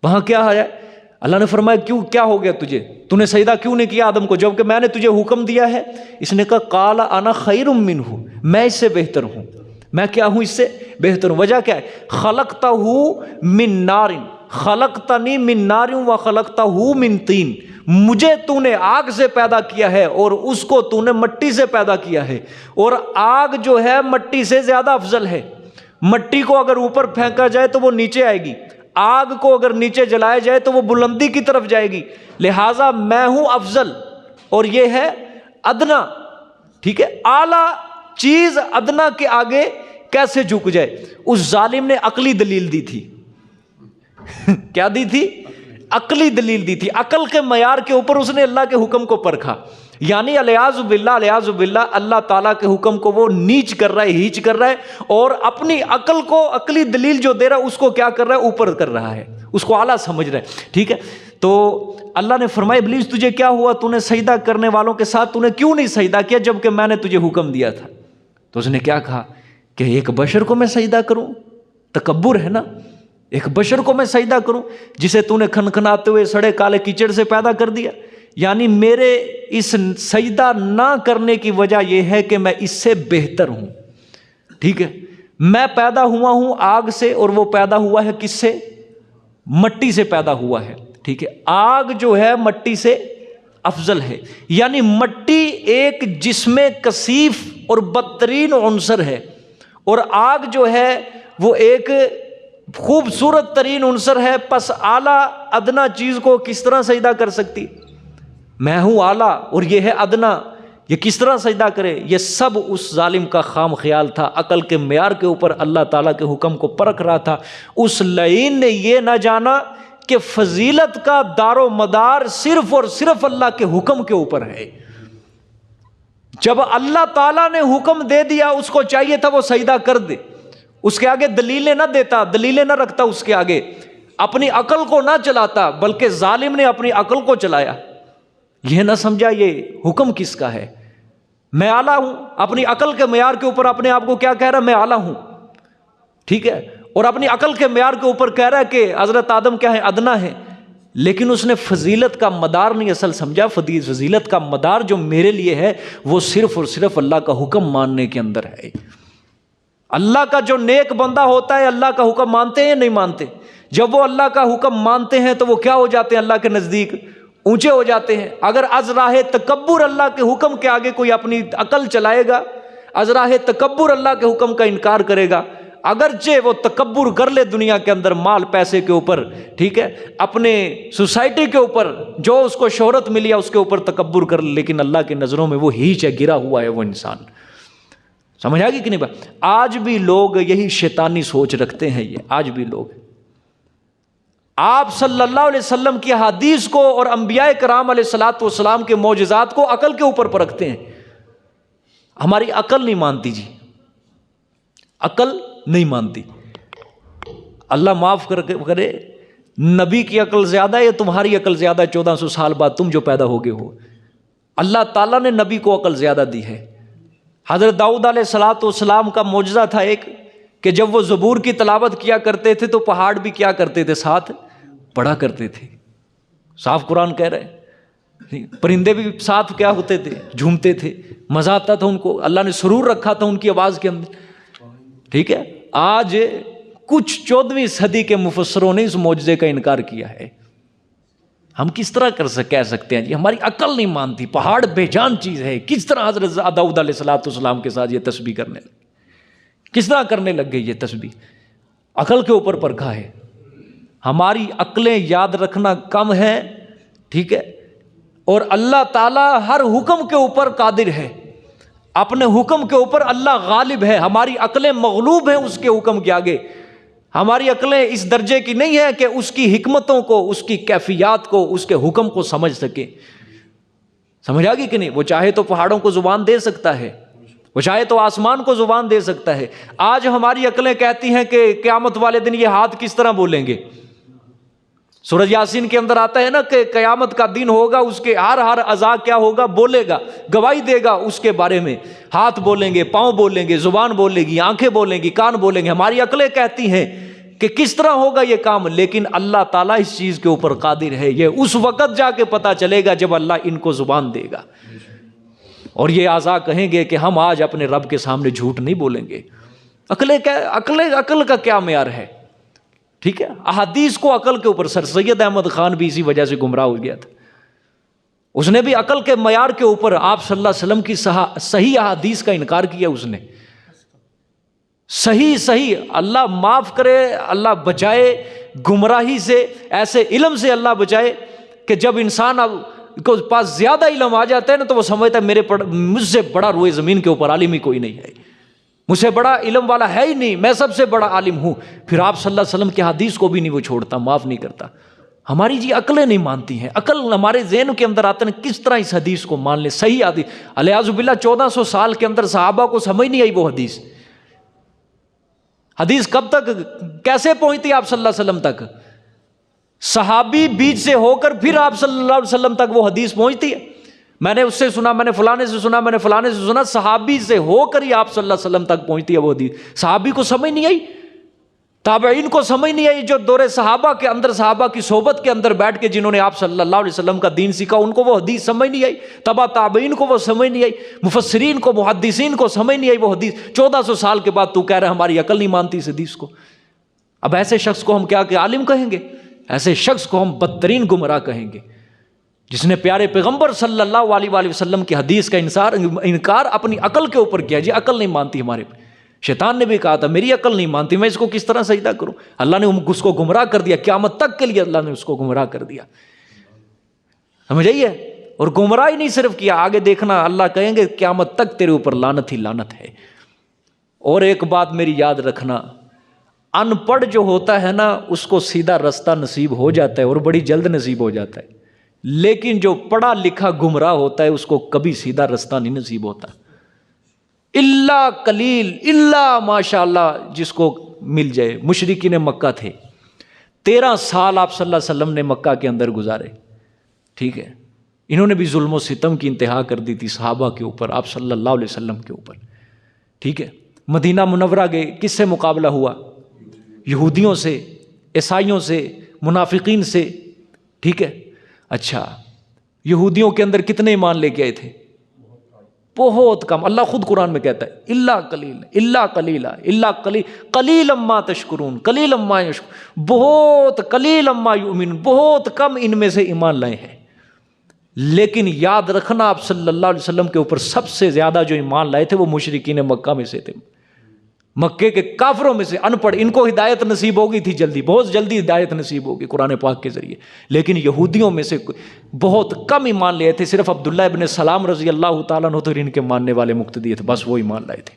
وہاں کیا ہے؟ اللہ نے فرمایا کیوں، کیا ہو گیا تجھے، تو نے سجدہ کیوں نہیں کیا آدم کو جبکہ میں نے تجھے حکم دیا ہے؟ اس نے کہا قال انا خیر منہ، میں اس سے بہتر ہوں، میں کیا ہوں؟ اس سے بہتر ہوں۔ وجہ کیا ہے؟ خلقتہ من نار، خلقتنی من نار وخلقتہ من طین، مجھے تو نے آگ سے پیدا کیا ہے اور اس کو تو نے مٹی سے پیدا کیا ہے، اور آگ جو ہے مٹی سے زیادہ افضل ہے۔ مٹی کو اگر اوپر پھینکا جائے تو وہ نیچے آئے گی، آگ کو اگر نیچے جلایا جائے تو وہ بلندی کی طرف جائے گی، لہٰذا میں ہوں افضل اور یہ ہے ادنا، ٹھیک ہے۔ اعلیٰ چیز ادنا کے آگے کیسے جھک جائے؟ اس ظالم نے عقلی دلیل دی تھی، کیا دی تھی؟ عقلی دلیل دی تھی، عقل کے معیار کے اوپر اس نے اللہ کے حکم کو پرکھا، یعنی الیاذ باللہ اللہ تعالیٰ کے حکم کو وہ نیچ کر رہا ہے، ہیچ کر رہا ہے، اور اپنی عقل کو، عقلی دلیل جو دے رہا ہے اس کو کیا کر رہا ہے؟ اوپر کر رہا ہے، اس کو اعلیٰ سمجھ رہا ہے، ٹھیک ہے۔ تو اللہ نے فرمایا ابلیس تجھے کیا ہوا، تو نے سجدہ کرنے والوں کے ساتھ تو نے کیوں نہیں سجدہ کیا جبکہ میں نے تجھے حکم دیا تھا؟ تو اس نے کیا کہا کہ ایک بشر کو میں سجدہ کروں؟ تکبر ہے نا، ایک بشر کو میں سجدہ کروں جسے تو نے کھنکھناتے ہوئے سڑے کالے کیچڑ سے پیدا کر دیا؟ یعنی میرے اس سجدہ نہ کرنے کی وجہ یہ ہے کہ میں اس سے بہتر ہوں، ٹھیک ہے۔ میں پیدا ہوا ہوں آگ سے اور وہ پیدا ہوا ہے کس سے؟ مٹی سے پیدا ہوا ہے، ٹھیک ہے۔ آگ جو ہے مٹی سے افضل ہے، یعنی مٹی ایک جسم کثیف اور بدترین عنصر ہے، اور آگ جو ہے وہ ایک خوبصورت ترین عنصر ہے، پس اعلیٰ ادنا چیز کو کس طرح سجدہ کر سکتی؟ میں ہوں اعلیٰ اور یہ ہے ادنا، یہ کس طرح سجدہ کرے؟ یہ سب اس ظالم کا خام خیال تھا، عقل کے معیار کے اوپر اللہ تعالیٰ کے حکم کو پرکھ رہا تھا۔ اس لعین نے یہ نہ جانا کہ فضیلت کا دار و مدار صرف اور صرف اللہ کے حکم کے اوپر ہے۔ جب اللہ تعالیٰ نے حکم دے دیا اس کو چاہیے تھا وہ سجدہ کر دے، اس کے آگے دلیلیں نہ دیتا، دلیلیں نہ رکھتا، اس کے آگے اپنی عقل کو نہ چلاتا، بلکہ ظالم نے اپنی عقل کو چلایا، یہ نہ سمجھا یہ حکم کس کا ہے، میں اعلیٰ ہوں، اپنی عقل کے معیار کے اوپر اپنے آپ کو کیا کہہ رہا ہے، میں اعلیٰ ہوں، ٹھیک ہے، اور اپنی عقل کے معیار کے اوپر کہہ رہا ہے کہ حضرت آدم کیا ہے، ادنا ہے، لیکن اس نے فضیلت کا مدار نہیں اصل سمجھا، فضیلت کا مدار جو میرے لیے ہے وہ صرف اور صرف اللہ کا حکم ماننے کے اندر ہے۔ اللہ کا جو نیک بندہ ہوتا ہے اللہ کا حکم مانتے ہیں یا نہیں مانتے؟ جب وہ اللہ کا حکم مانتے ہیں تو وہ کیا ہو جاتے ہیں، اللہ کے نزدیک اونچے ہو جاتے ہیں۔ اگر از راہ تکبر اللہ کے حکم کے آگے کوئی اپنی عقل چلائے گا، از راہ تکبر اللہ کے حکم کا انکار کرے گا، اگرچہ وہ تکبر کر لے دنیا کے اندر، مال پیسے کے اوپر، ٹھیک ہے، اپنے سوسائٹی کے اوپر، جو اس کو شہرت ملی ہے اس کے اوپر تکبر کر لے، لیکن اللہ کی نظروں میں وہ ہیچ ہے، گرا ہوا ہے وہ انسان۔ سمجھ آ گئی کہ نہیں بات؟ آج بھی لوگ یہی شیطانی سوچ رکھتے ہیں، یہ آج بھی لوگ آپ صلی اللہ علیہ وسلم کی حدیث کو اور انبیاء کرام علیہ الصلوۃ والسلام کے معجزات کو عقل کے اوپر پرکھتے ہیں۔ ہماری عقل نہیں مانتی جی، عقل نہیں مانتی۔ اللہ معاف کرے، نبی کی عقل زیادہ ہے یا تمہاری عقل زیادہ ہے؟ 1400 سال بعد تم جو پیدا ہوگے ہو، اللہ تعالیٰ نے نبی کو عقل زیادہ دی ہے۔ حضرت داؤد علیہ الصلوۃ والسلام کا معجزہ تھا ایک، کہ جب وہ زبور کی تلاوت کیا کرتے تھے تو پہاڑ بھی کیا کرتے تھے، ساتھ پڑھا کرتے تھے۔ صاف قرآن کہہ رہے ہیں، پرندے بھی ساتھ کیا ہوتے تھے، جھومتے تھے، مزہ آتا تھا ان کو، اللہ نے سرور رکھا تھا ان کی آواز کے اندر، ٹھیک ہے۔ آج کچھ 14ویں صدی کے مفسروں نے اس معجزے کا انکار کیا ہے۔ ہم کس طرح کہہ سکتے ہیں جی ہماری عقل نہیں مانتی، پہاڑ بے جان چیز ہے، کس طرح حضرت داؤد علیہ السلام کے ساتھ یہ تسبیح کرنے لگے، کس طرح کرنے لگ گئی یہ تسبیح؟ عقل کے اوپر پرکھا ہے۔ ہماری عقلیں یاد رکھنا کم ہے، ٹھیک ہے، اور اللہ تعالیٰ ہر حکم کے اوپر قادر ہے، اپنے حکم کے اوپر اللہ غالب ہے، ہماری عقلیں مغلوب ہیں اس کے حکم کے آگے۔ ہماری عقلیں اس درجے کی نہیں ہے کہ اس کی حکمتوں کو، اس کی کیفیات کو، اس کے حکم کو سمجھ سکے۔ سمجھ آ گئی کہ نہیں؟ وہ چاہے تو پہاڑوں کو زبان دے سکتا ہے، وہ چاہے تو آسمان کو زبان دے سکتا ہے۔ آج ہماری عقلیں کہتی ہیں کہ قیامت والے دن یہ ہاتھ کس طرح بولیں گے؟ سورۃ یاسین کے اندر آتا ہے نا کہ قیامت کا دن ہوگا، اس کے ہر اعضاء کیا ہوگا، بولے گا، گواہی دے گا اس کے بارے میں، ہاتھ بولیں گے، پاؤں بولیں گے، زبان بولے گی، آنکھیں بولیں گی، کان بولیں گے۔ ہماری عقلیں کہتی ہیں کہ کس طرح ہوگا یہ کام، لیکن اللہ تعالیٰ اس چیز کے اوپر قادر ہے۔ یہ اس وقت جا کے پتہ چلے گا جب اللہ ان کو زبان دے گا، اور یہ اعضاء کہیں گے کہ ہم آج اپنے رب کے سامنے جھوٹ نہیں بولیں گے۔ عقل کا کیا معیار ہے، ٹھیک ہے؟ احادیث کو عقل کے اوپر، سر سید احمد خان بھی اسی وجہ سے گمراہ ہو گیا تھا، اس نے بھی عقل کے معیار کے اوپر آپ صلی اللہ علیہ وسلم کی صحیح احادیث کا انکار کیا۔ اس نے صحیح، اللہ معاف کرے، اللہ بچائے گمراہی سے، ایسے علم سے اللہ بچائے کہ جب انسان کو پاس زیادہ علم آ جاتا ہے نا تو وہ سمجھتا ہے مجھ سے بڑا روئے زمین کے اوپر عالم ہی کوئی نہیں ہے، مجھ سے بڑا علم والا ہے ہی نہیں، میں سب سے بڑا عالم ہوں۔ پھر آپ صلی اللہ علیہ وسلم کی حدیث کو بھی نہیں وہ چھوڑتا، معاف نہیں کرتا۔ ہماری جی عقلیں نہیں مانتی ہیں، عقل ہمارے ذہن کے اندر آتا ہے کس طرح اس حدیث کو مان لیں، صحیح حدیث۔ الیاذ باللہ 1400 سال کے اندر صحابہ کو سمجھ نہیں آئی وہ حدیث کب تک کیسے پہنچتی آپ صلی اللہ علیہ وسلم تک؟ صحابی بیچ سے ہو کر پھر آپ صلی اللہ علیہ وسلم تک وہ حدیث پہنچتی ہے۔ میں نے اس سے سنا، میں نے فلانے سے سنا، میں نے فلانے سے سنا، صحابی سے ہو کر ہی آپ صلی اللہ علیہ وسلم تک پہنچتی ہے وہ حدیث۔ صحابی کو سمجھ نہیں آئی، تابعین کو سمجھ نہیں آئی، جو دور صحابہ کے اندر، صحابہ کی صحبت کے اندر بیٹھ کے جنہوں نے آپ صلی اللہ علیہ وسلم کا دین سیکھا، ان کو وہ حدیث سمجھ نہیں آئی، تبع تابعین کو وہ سمجھ نہیں آئی، مفسرین کو، محدثین کو سمجھ نہیں آئی وہ حدیث۔ 1400 سال کے بعد تو کہہ رہے ہماری عقل نہیں مانتی اس حدیث کو۔ اب ایسے شخص کو ہم کیا کہ عالم کہیں گے؟ ایسے شخص کو ہم بدترین گمراہ کہیں گے، جس نے پیارے پیغمبر صلی اللہ علیہ وآلہ وسلم کی حدیث کا انکار اپنی عقل کے اوپر کیا۔ جی عقل نہیں مانتی ہمارے پہ، شیطان نے بھی کہا تھا میری عقل نہیں مانتی، میں اس کو کس طرح سجدہ کروں؟ اللہ نے اس کو گمراہ کر دیا، قیامت تک کے لیے اللہ نے اس کو گمراہ کر دیا۔ سمجھ آئیے؟ اور گمراہ ہی نہیں صرف کیا، آگے دیکھنا اللہ کہیں گے قیامت تک تیرے اوپر لعنت ہی لعنت ہے۔ اور ایک بات میری یاد رکھنا، ان پڑھ جو ہوتا ہے نا اس کو سیدھا رستہ نصیب ہو جاتا ہے، اور بڑی جلد نصیب ہو جاتا ہے۔ لیکن جو پڑھا لکھا گمراہ ہوتا ہے اس کو کبھی سیدھا رستہ نہیں نصیب ہوتا، الا قلیل، الا ماشاء اللہ جس کو مل جائے۔ مشرکین مکہ تھے، 13 سال آپ صلی اللہ علیہ وسلم نے مکہ کے اندر گزارے، ٹھیک ہے، انہوں نے بھی ظلم و ستم کی انتہا کر دی تھی صحابہ کے اوپر، آپ صلی اللہ علیہ وسلم کے اوپر، ٹھیک ہے۔ مدینہ منورہ گئے، کس سے مقابلہ ہوا؟ یہودیوں سے، عیسائیوں سے، منافقین سے، ٹھیک ہے۔ اچھا، یہودیوں کے اندر کتنے ایمان لے کے آئے تھے؟ بہت کم۔ اللہ خود قرآن میں کہتا ہے الا قلیل، الا قلیلا، الا قلیل، قلیلا ما تشکرون، قلیلا ما یشکرون، بہت قلیلا ما یؤمنون، بہت کم ان میں سے ایمان لائے ہیں۔ لیکن یاد رکھنا آپ صلی اللہ علیہ وسلم کے اوپر سب سے زیادہ جو ایمان لائے تھے وہ مشرکین مکہ میں سے تھے، مکے کے کافروں میں سے، ان پڑھ۔ ان کو ہدایت نصیب ہو گئی تھی جلدی، بہت جلدی ہدایت نصیب ہوگی قرآن پاک کے ذریعے، لیکن یہودیوں میں سے بہت کم ایمان لائے تھے، صرف عبداللہ ابن سلام رضی اللہ تعالیٰ عنہ تو ان کے ماننے والے مقتدی تھے، بس وہ ایمان لائے تھے۔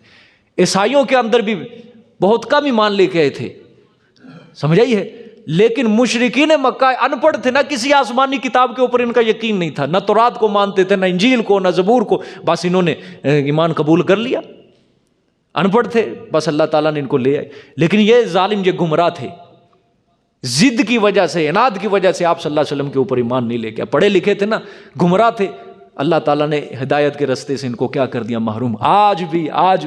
عیسائیوں کے اندر بھی بہت کم ایمان لے کے آئے تھے، سمجھ آئی ہے۔ لیکن مشرکین مکہ ان پڑھ تھے، نہ کسی آسمانی کتاب کے اوپر ان کا یقین نہیں تھا، نہ تورات کو مانتے تھے، نہ انجیل کو، نہ زبور کو، بس انہوں نے ایمان قبول کر لیا، ان پڑھ تھے، بس اللہ تعالیٰ نے ان کو لے آئے۔ لیکن یہ ظالم، یہ گمراہ تھے، ضد کی وجہ سے، عناد کی وجہ سے آپ صلی اللہ علیہ وسلم کے اوپر ایمان نہیں لے کے آئے۔ پڑھے لکھے تھے نا، گمراہ تھے، اللہ تعالیٰ نے ہدایت کے رستے سے ان کو کیا کر دیا؟ محروم۔ آج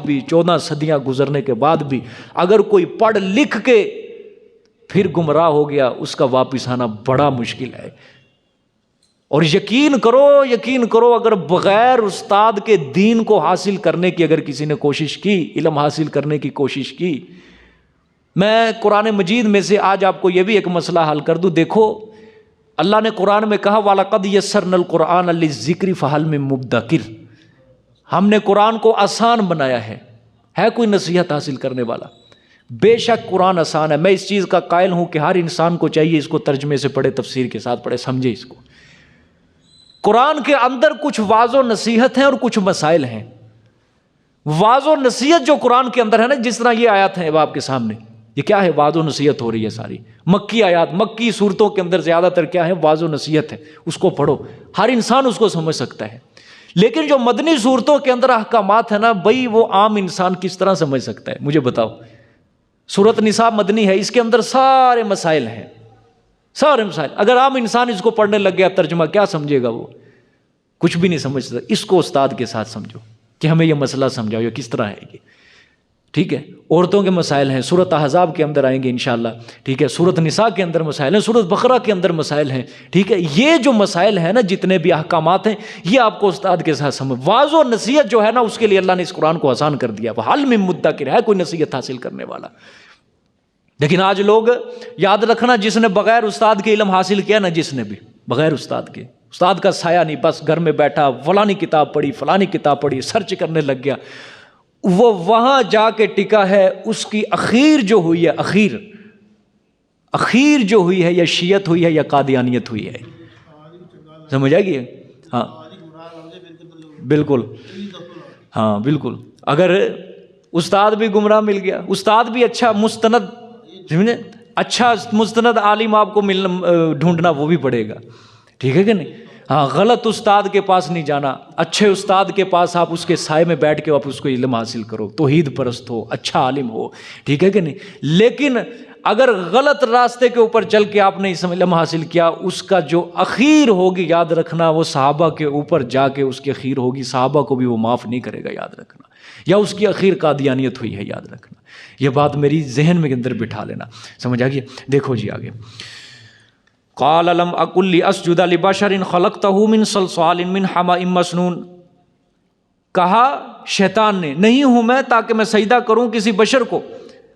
بھی 14 صدیاں گزرنے کے بعد بھی اگر کوئی پڑھ لکھ کے پھر گمراہ ہو گیا، اس کا واپس آنا بڑا مشکل ہے۔ اور یقین کرو اگر بغیر استاد کے دین کو حاصل کرنے کی اگر کسی نے کوشش کی، علم حاصل کرنے کی کوشش کی، میں قرآن مجید میں سے آج آپ کو یہ بھی ایک مسئلہ حل کر دوں۔ دیکھو اللہ نے قرآن میں کہا وَلَقَدْ يَسَّرْنَا الْقُرْآنَ لِلذِّكْرِ فَهَلْ مِن مُدَّكِرٍ، ہم نے قرآن کو آسان بنایا ہے کوئی نصیحت حاصل کرنے والا؟ بے شک قرآن آسان ہے، میں اس چیز کا قائل ہوں کہ ہر انسان کو چاہیے اس کو ترجمے سے پڑھے، تفسیر کے ساتھ پڑھے، سمجھے اس کو۔ قرآن کے اندر کچھ واعظ و نصیحت ہیں اور کچھ مسائل ہیں۔ واعظ و نصیحت جو قرآن کے اندر ہے نا، جس طرح یہ آیات ہیں اب آپ کے سامنے، یہ کیا ہے؟ واعظ و نصیحت ہو رہی ہے ساری مکی آیات، مکی صورتوں کے اندر زیادہ تر کیا ہے؟ واعظ و نصیحت ہے، اس کو پڑھو، ہر انسان اس کو سمجھ سکتا ہے۔ لیکن جو مدنی صورتوں کے اندر احکامات ہیں نا بھائی، وہ عام انسان کس طرح سمجھ سکتا ہے؟ مجھے بتاؤ۔ سورۃ نساء مدنی ہے، اس کے اندر سارے مسائل ہیں، سارے مسائل۔ اگر عام انسان اس کو پڑھنے لگ گیا ترجمہ، کیا سمجھے گا؟ وہ کچھ بھی نہیں سمجھ سکتا۔ اس کو استاد کے ساتھ سمجھو کہ ہمیں یہ مسئلہ سمجھاؤ، یہ کس طرح ہے یہ، ٹھیک ہے۔ عورتوں کے مسائل ہیں، سورۃ احزاب کے اندر آئیں گے انشاءاللہ، ٹھیک ہے۔ سورۃ نساء کے اندر مسائل ہیں، سورۃ بقرہ کے اندر مسائل ہیں، ٹھیک ہے۔ یہ جو مسائل ہیں نا، جتنے بھی احکامات ہیں، یہ آپ کو استاد کے ساتھ سمجھ۔ واعظ و نصیحت جو ہے نا، اس کے لیے اللہ نے اس قرآن کو آسان کر دیا۔ حل من مدکر، ہے کوئی نصیحت حاصل کرنے والا؟ لیکن آج لوگ، یاد رکھنا، جس نے بغیر استاد کے علم حاصل کیا نا، جس نے بھی بغیر استاد کے، استاد کا سایہ نہیں، بس گھر میں بیٹھا فلانی کتاب پڑھی، فلانی کتاب پڑھی، سرچ کرنے لگ گیا، وہ وہاں جا کے ٹکا ہے۔ اس کی اخیر جو ہوئی ہے، اخیر جو ہوئی ہے، یا شیعت ہوئی ہے یا قادیانیت ہوئی ہے، سمجھ آئے گی؟ ہاں بالکل، ہاں بالکل۔ اگر استاد بھی گمراہ مل گیا، استاد بھی اچھا مستند، اچھا مستند عالم آپ کو ڈھونڈنا وہ بھی پڑے گا، ٹھیک ہے کہ نہیں؟ ہاں، غلط استاد کے پاس نہیں جانا، اچھے استاد کے پاس آپ اس کے سائے میں بیٹھ کے آپ اس کو علم حاصل کرو، توحید پرست ہو، اچھا عالم ہو، ٹھیک ہے کہ نہیں؟ لیکن اگر غلط راستے کے اوپر چل کے آپ نے علم حاصل کیا، اس کا جو اخیر ہوگی، یاد رکھنا، وہ صحابہ کے اوپر جا کے اس کی اخیر ہوگی، صحابہ کو بھی وہ معاف نہیں کرے گا، یاد رکھنا، یا اس کی اخیر قادیانیت ہوئی ہے، یاد رکھنا۔ یہ بات میری ذہن میں اندر بٹھا لینا، سمجھ آ گئی؟ دیکھو جی آگے، قال لم اقل لاسجد لبشر خلقته من صلصال من حماء مسنون، کہا شیطان نے، نہیں ہوں میں تاکہ میں سجدہ کروں کسی بشر کو،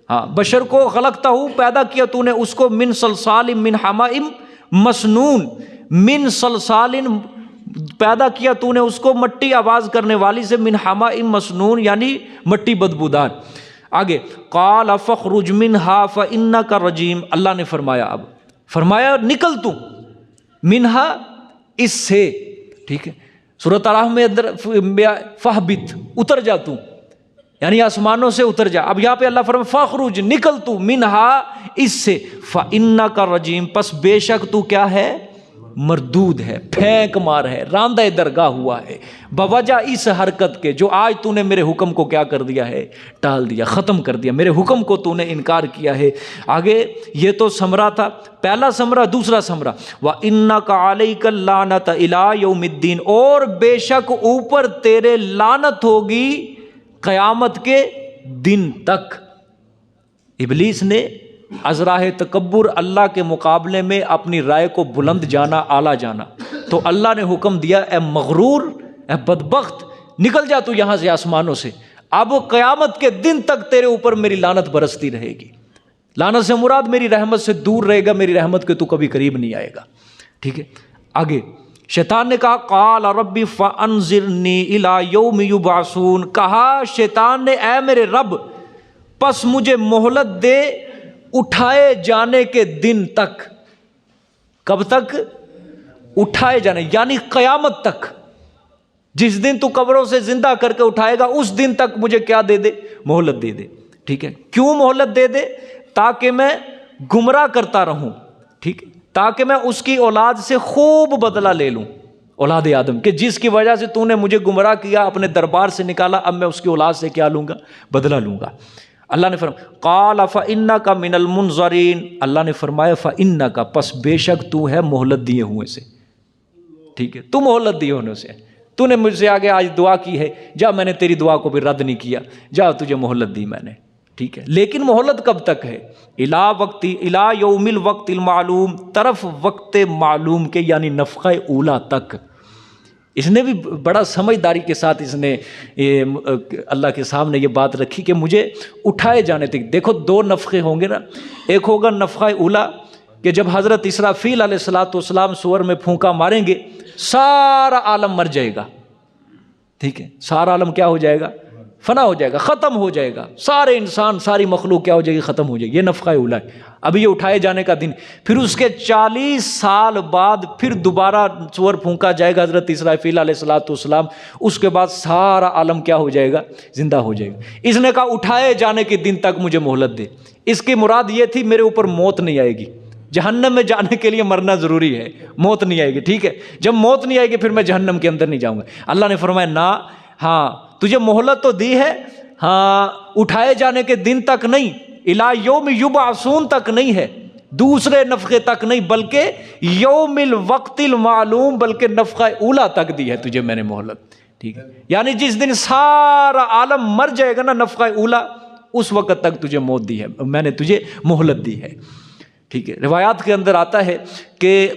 ہاں بشر کو، خلقتہ، پیدا کیا تو نے اس کو، من صلصال من حماء مسنون، من صلصال، پیدا کیا تو نے اس کو مٹی آواز کرنے والی سے، من حماء مسنون یعنی مٹی بدبودار۔ آگے، قال فاخرج منها فانک رجیم، اللہ نے فرمایا، اب فرمایا نکل تو، منہا، اس سے، ٹھیک ہے۔ سورۃ اعراف میں اندر فہبت، اتر جا تو، یعنی آسمانوں سے اتر جا۔ اب یہاں پہ اللہ فرمایا فاخرج، نکل تو، منہا، اس سے، فانک رجیم، پس بے شک تو کیا ہے؟ مردود ہے، پھینک مار ہے، راندہ درگاہ ہوا ہے بوجہ اس حرکت کے جو آج تو نے میرے حکم کو کیا کر دیا ہے، ٹال دیا، ختم کر دیا، میرے حکم کو تو نے انکار کیا ہے۔ آگے یہ تو ثمرہ تھا، پہلا ثمرہ۔ دوسرا ثمرہ وَإِنَّكَ عَلَيْكَ اللَّعْنَةَ إِلَىٰ يَوْمِ الدِّينِ، اور بے شک اوپر تیرے لعنت ہوگی قیامت کے دن تک۔ ابلیس نے ازراہ تکبر اللہ کے مقابلے میں اپنی رائے کو بلند جانا، اعلیٰ جانا، تو اللہ نے حکم دیا اے مغرور، اے بدبخت، نکل جا تو یہاں سے آسمانوں سے، اب قیامت کے دن تک تیرے اوپر میری لعنت برستی رہے گی۔ لعنت سے مراد میری رحمت سے دور رہے گا، میری رحمت کے تو کبھی قریب نہیں آئے گا۔ ٹھیک ہے، آگے شیطان نے کہا قال ربی فانظرنی الی یوم یبعثون، کہا شیطان نے اے میرے رب پس مجھے مہلت دے اٹھائے جانے کے دن تک۔ کب تک؟ اٹھائے جانے یعنی قیامت تک، جس دن تو قبروں سے زندہ کر کے اٹھائے گا اس دن تک مجھے کیا دے دے؟ مہلت دے دے۔ ٹھیک ہے، کیوں مہلت دے دے؟ تاکہ میں گمراہ کرتا رہوں، ٹھیک ہے، تاکہ میں اس کی اولاد سے خوب بدلہ لے لوں، اولاد آدم کہ جس کی وجہ سے تو نے مجھے گمراہ کیا، اپنے دربار سے نکالا، اب میں اس کی اولاد سے کیا لوں گا؟ بدلہ لوں گا۔ اللہ نے فرمایا قال فإنک من المنظرین، اللہ نے فرمایا فإنک، پس بے شک تو ہے مہلت دیے ہوئے سے۔ ٹھیک ہے، تو مہلت دیے ہونے سے، تو نے مجھ سے آگے آج دعا کی ہے، جا میں نے تیری دعا کو بھی رد نہیں کیا، جا تجھے مہلت دی میں نے۔ ٹھیک ہے، لیکن مہلت کب تک ہے؟ الی یوم الوقت المعلوم، طرف وقت معلوم کے یعنی نفخہ اولا تک۔ اس نے بھی بڑا سمجھداری کے ساتھ اس نے اللہ کے سامنے یہ بات رکھی کہ مجھے اٹھائے جانے تک۔ دیکھو دو نفخے ہوں گے نا، ایک ہوگا نفخہ اولا کہ جب حضرت اسرافیل علیہ السلام سور میں پھونکا ماریں گے سارا عالم مر جائے گا۔ ٹھیک ہے، سارا عالم کیا ہو جائے گا؟ فنا ہو جائے گا، ختم ہو جائے گا، سارے انسان ساری مخلوق کیا ہو جائے گی؟ ختم ہو جائے گی۔ یہ نفخہ اولا ہے۔ اب یہ اٹھائے جانے کا دن، پھر اس کے 40 سال بعد پھر دوبارہ سور پھونکا جائے گا حضرت اسرافیل علیہ السلام، اس کے بعد سارا عالم کیا ہو جائے گا؟ زندہ ہو جائے گا۔ اس نے کہا اٹھائے جانے کے دن تک مجھے مہلت دے۔ اس کی مراد یہ تھی میرے اوپر موت نہیں آئے گی، جہنم میں جانے کے لیے مرنا ضروری ہے، موت نہیں آئے گی۔ ٹھیک ہے، جب موت نہیں آئے گی پھر میں جہنم کے اندر نہیں جاؤں گا۔ اللہ نے فرمایا نہ، ہاں تجھے مہلت تو دی ہے، ہاں اٹھائے جانے کے دن تک نہیں، الی یوم یبعثون تک نہیں ہے، دوسرے نفخے تک نہیں، بلکہ یوم الوقت المعلوم، بلکہ نفخہ اولا تک دی ہے تجھے میں نے مہلت۔ ٹھیک ہے، یعنی جس دن سارا عالم مر جائے گا نا، نفخہ اولا، اس وقت تک تجھے موت دی ہے، میں نے تجھے مہلت دی ہے۔ ٹھیک ہے، روایات کے اندر آتا ہے کہ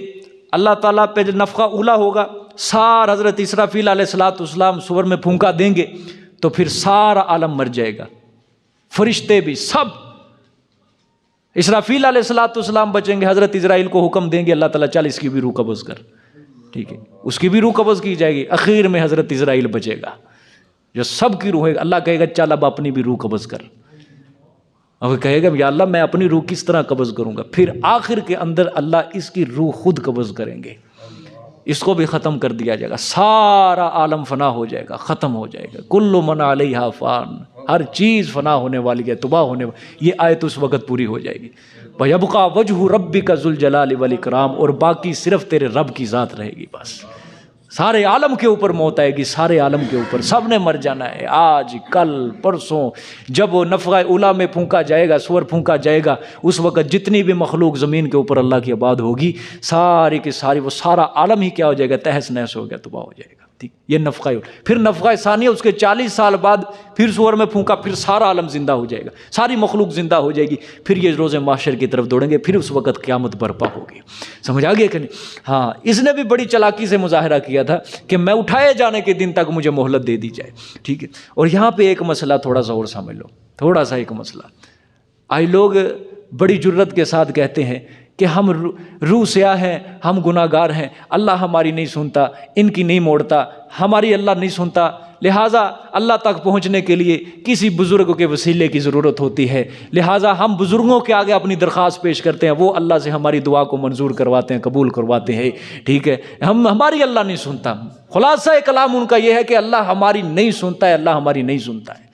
اللہ تعالیٰ پہ جو نفخہ اولا ہوگا، سارا حضرت اسرافیل علیہ السلام سور میں پھونکا دیں گے تو پھر سارا عالم مر جائے گا، فرشتے بھی سب۔ اسرافیل علیہ السلام بچیں گے، حضرت اسرائیل کو حکم دیں گے اللہ تعالیٰ چل اس کی بھی روح قبض کر۔ ٹھیک ہے، اس کی بھی روح قبض کی جائے گی، اخیر میں حضرت اسرائیل بچے گا، جو سب کی روح ہے۔ اللہ کہے گا چل اب اپنی بھی روح قبض کر، اور کہے گا یا اللہ میں اپنی روح کس طرح قبض کروں گا؟ پھر آخر کے اندر اللہ اس کی روح خود قبض کریں گے، اس کو بھی ختم کر دیا جائے گا، سارا عالم فنا ہو جائے گا، ختم ہو جائے گا۔ کل من علیہا فان، ہر چیز فنا ہونے والی ہے، تباہ ہونے والی، یہ آیت اس وقت پوری ہو جائے گی۔ وَيَبْقَى وَجْهُ رَبِّكَ ذُو الْجَلَالِ وَالْإِكْرَامِ، اور باقی صرف تیرے رب کی ذات رہے گی بس۔ سارے عالم کے اوپر موت آئے گی، سارے عالم کے اوپر، سب نے مر جانا ہے، آج کل پرسوں۔ جب وہ نفخہ اولا میں پھونکا جائے گا، سور پھونکا جائے گا، اس وقت جتنی بھی مخلوق زمین کے اوپر اللہ کی آباد ہوگی، ساری کی ساری، وہ سارا عالم ہی کیا ہو جائے گا؟ تہس نہس ہو گیا، تباہ ہو جائے گا۔ ٹھیک، یہ نفخہ اولا۔ پھر نفخہ ثانیہ، اس کے 40 سال بعد پھر سور میں پھونکا، پھر سارا عالم زندہ ہو جائے گا، ساری مخلوق زندہ ہو جائے گی، پھر یہ روز محشر کی طرف دوڑیں گے، پھر اس وقت قیامت برپا ہوگی۔ سمجھ آ گیا کہ نہیں؟ ہاں، اس نے بھی بڑی چالاکی سے مظاہرہ کیا تھا کہ میں اٹھائے جانے کے دن تک مجھے مہلت دے دی جائے۔ ٹھیک ہے، اور یہاں پہ ایک مسئلہ تھوڑا سا اور سمجھ لو، تھوڑا سا ایک مسئلہ۔ آج لوگ بڑی جرت کے ساتھ کہتے ہیں کہ ہم روح سیاہ ہیں، ہم گناہ گار ہیں، اللہ ہماری نہیں سنتا، ان کی نہیں موڑتا، ہماری اللہ نہیں سنتا، لہٰذا اللہ تک پہنچنے کے لیے کسی بزرگ کے وسیلے کی ضرورت ہوتی ہے، لہٰذا ہم بزرگوں کے آگے اپنی درخواست پیش کرتے ہیں، وہ اللہ سے ہماری دعا کو منظور کرواتے ہیں، قبول کرواتے ہیں۔ ٹھیک ہے، ہماری اللہ نہیں سنتا۔ خلاصہ کلام ان کا یہ ہے کہ اللہ ہماری نہیں سنتا ہے، اللہ ہماری نہیں سنتا ہے۔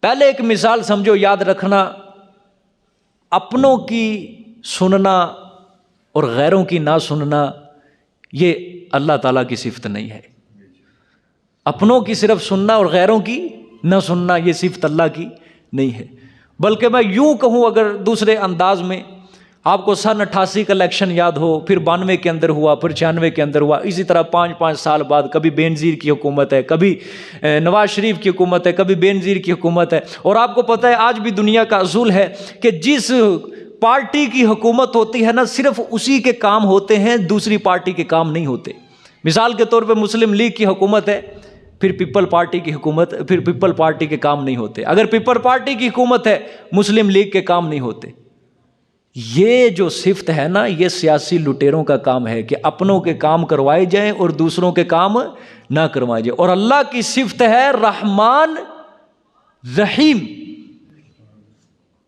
پہلے ایک مثال سمجھو، یاد رکھنا، اپنوں کی سننا اور غیروں کی نہ سننا یہ اللہ تعالیٰ کی صفت نہیں ہے. اپنوں کی صرف سننا اور غیروں کی نہ سننا یہ صفت اللہ کی نہیں ہے. بلکہ میں یوں کہوں اگر دوسرے انداز میں، آپ کو سن 88 کا الیکشن یاد ہو، پھر 92 کے اندر ہوا، پھر 96 کے اندر ہوا، اسی طرح 5 سال بعد کبھی بے نظیر کی حکومت ہے، کبھی نواز شریف کی حکومت ہے، کبھی بے نظیر کی حکومت ہے. اور آپ کو پتہ ہے آج بھی دنیا کا اصول ہے کہ جس پارٹی کی حکومت ہوتی ہے نا، صرف اسی کے کام ہوتے ہیں، دوسری پارٹی کے کام نہیں ہوتے. مثال کے طور پہ مسلم لیگ کی حکومت ہے، پھر پیپل پارٹی کی حکومت، پھر پیپل پارٹی کے کام نہیں ہوتے. اگر پیپل پارٹی کی حکومت ہے، مسلم لیگ کے کام نہیں ہوتے. یہ جو صفت ہے نا، یہ سیاسی لٹیروں کا کام ہے کہ اپنوں کے کام کروائے جائیں اور دوسروں کے کام نہ کروائے جائیں. اور اللہ کی صفت ہے رحمان رحیم.